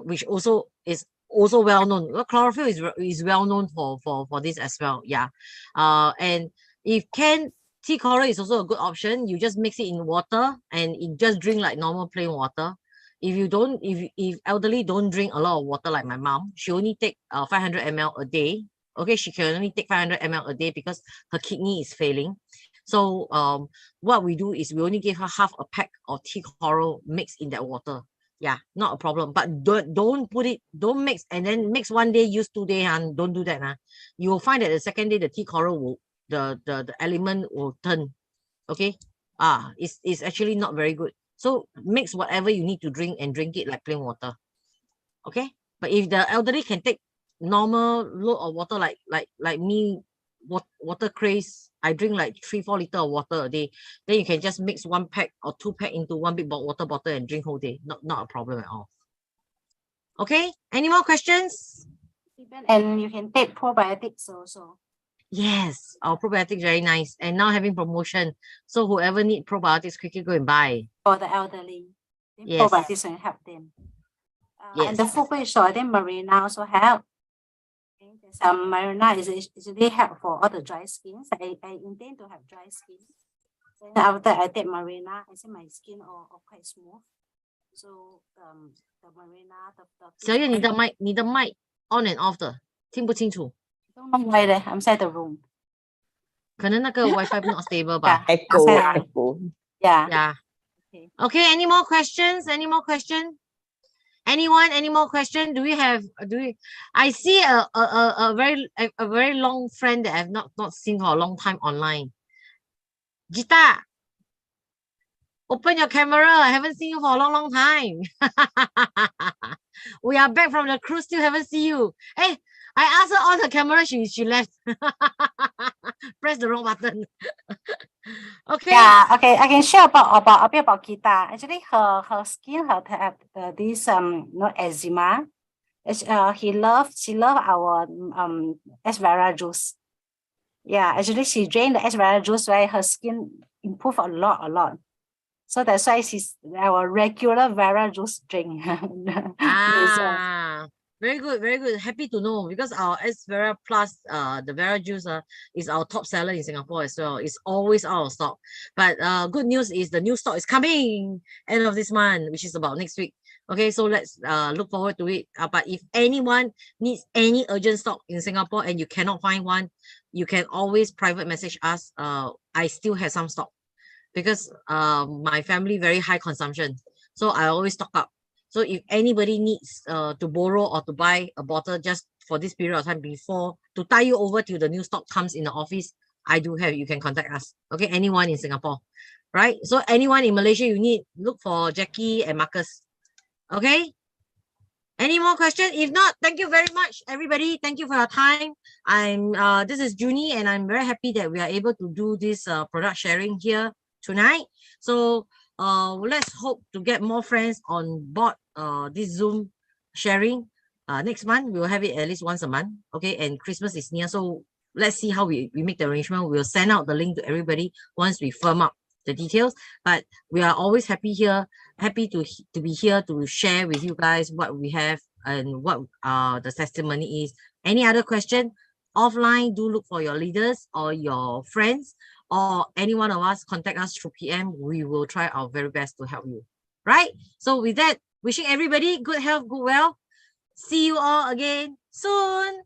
which also is also well known. Well, chlorophyll is well known for this as well. Yeah. And if tea coral is also a good option. You just mix it in water and just drink like normal plain water. If you don't, if elderly don't drink a lot of water like my mom, she only take 500 ml a day. Okay, she can only take 500 ml a day because her kidney is failing. So what we do is we only give her half a pack of tea coral mixed in that water. Yeah, not a problem. But don't mix and then mix one day, use 2 days, and don't do that. You will find that the second day the tea coral will the element will turn. Okay. It's actually not very good. So mix whatever you need to drink and drink it like plain water. Okay. But if the elderly can take normal load of water like me, water craze, I drink like 3-4 liters of water a day, then you can just mix 1 pack or 2 pack into one big water bottle and drink whole day. Not a problem at all. Okay, any more questions? And you can take probiotics also. Yes, our probiotics very nice and now having promotion. So whoever need probiotics, quickly go and buy. For the elderly, Yes. probiotics can help them. Yes. And the food fish oil, then Marina also help. Marina is really help for all the dry skins. I intend to have dry skin. Then after I take Marina, I see my skin all quite smooth. So the Marina, the 小燕，你的麦 on and off 的，听不清楚。don't know why I'm inside the room. 可能那个 WiFi not stable 吧。Echo. Yeah. Yeah. Okay. Any more questions? Any more questions? Anyone? Any more questions? Do we? I see a very long friend that I've not seen for a long time online. Gita, open your camera. I haven't seen you for a long time. We are back from the cruise. Still haven't seen you. Hey, I asked her on the camera. She left. Press the wrong button. Okay. Yeah. Okay. I can share a bit about Gita. Actually, her skin have this eczema. She love our aloe vera juice. Yeah. Actually, she drank the aloe vera juice, right? Her skin improved a lot. So that's why she's our regular vera juice drink. Very good, very good. Happy to know because our S Vera Plus, the Vera juice is our top seller in Singapore as well. It's always out of stock. But good news is the new stock is coming end of this month, which is about next week. Okay, so let's look forward to it. But if anyone needs any urgent stock in Singapore and you cannot find one, you can always private message us. I still have some stock because my family very high consumption, so I always stock up. So if anybody needs to borrow or to buy a bottle just for this period of time before to tie you over till the new stock comes in the office, I do have. You can contact us. Okay, anyone in Singapore, right? So anyone in Malaysia you need, look for Jackie and Marcus. Okay. Any more questions? If not, thank you very much, everybody. Thank you for your time. This is Junie, and I'm very happy that we are able to do this product sharing here tonight. So let's hope to get more friends on board this Zoom sharing. Next month we will have it at least once a month. Okay, and Christmas is near, so let's see how we make the arrangement. We'll send out the link to everybody once we firm up the details. But we are always happy to be here to share with you guys what we have and what the testimony is. Any other question offline, do look for your leaders or your friends or any one of us. Contact us through PM. We will try our very best to help you, right? So with that, wishing everybody good health, good well. See you all again soon.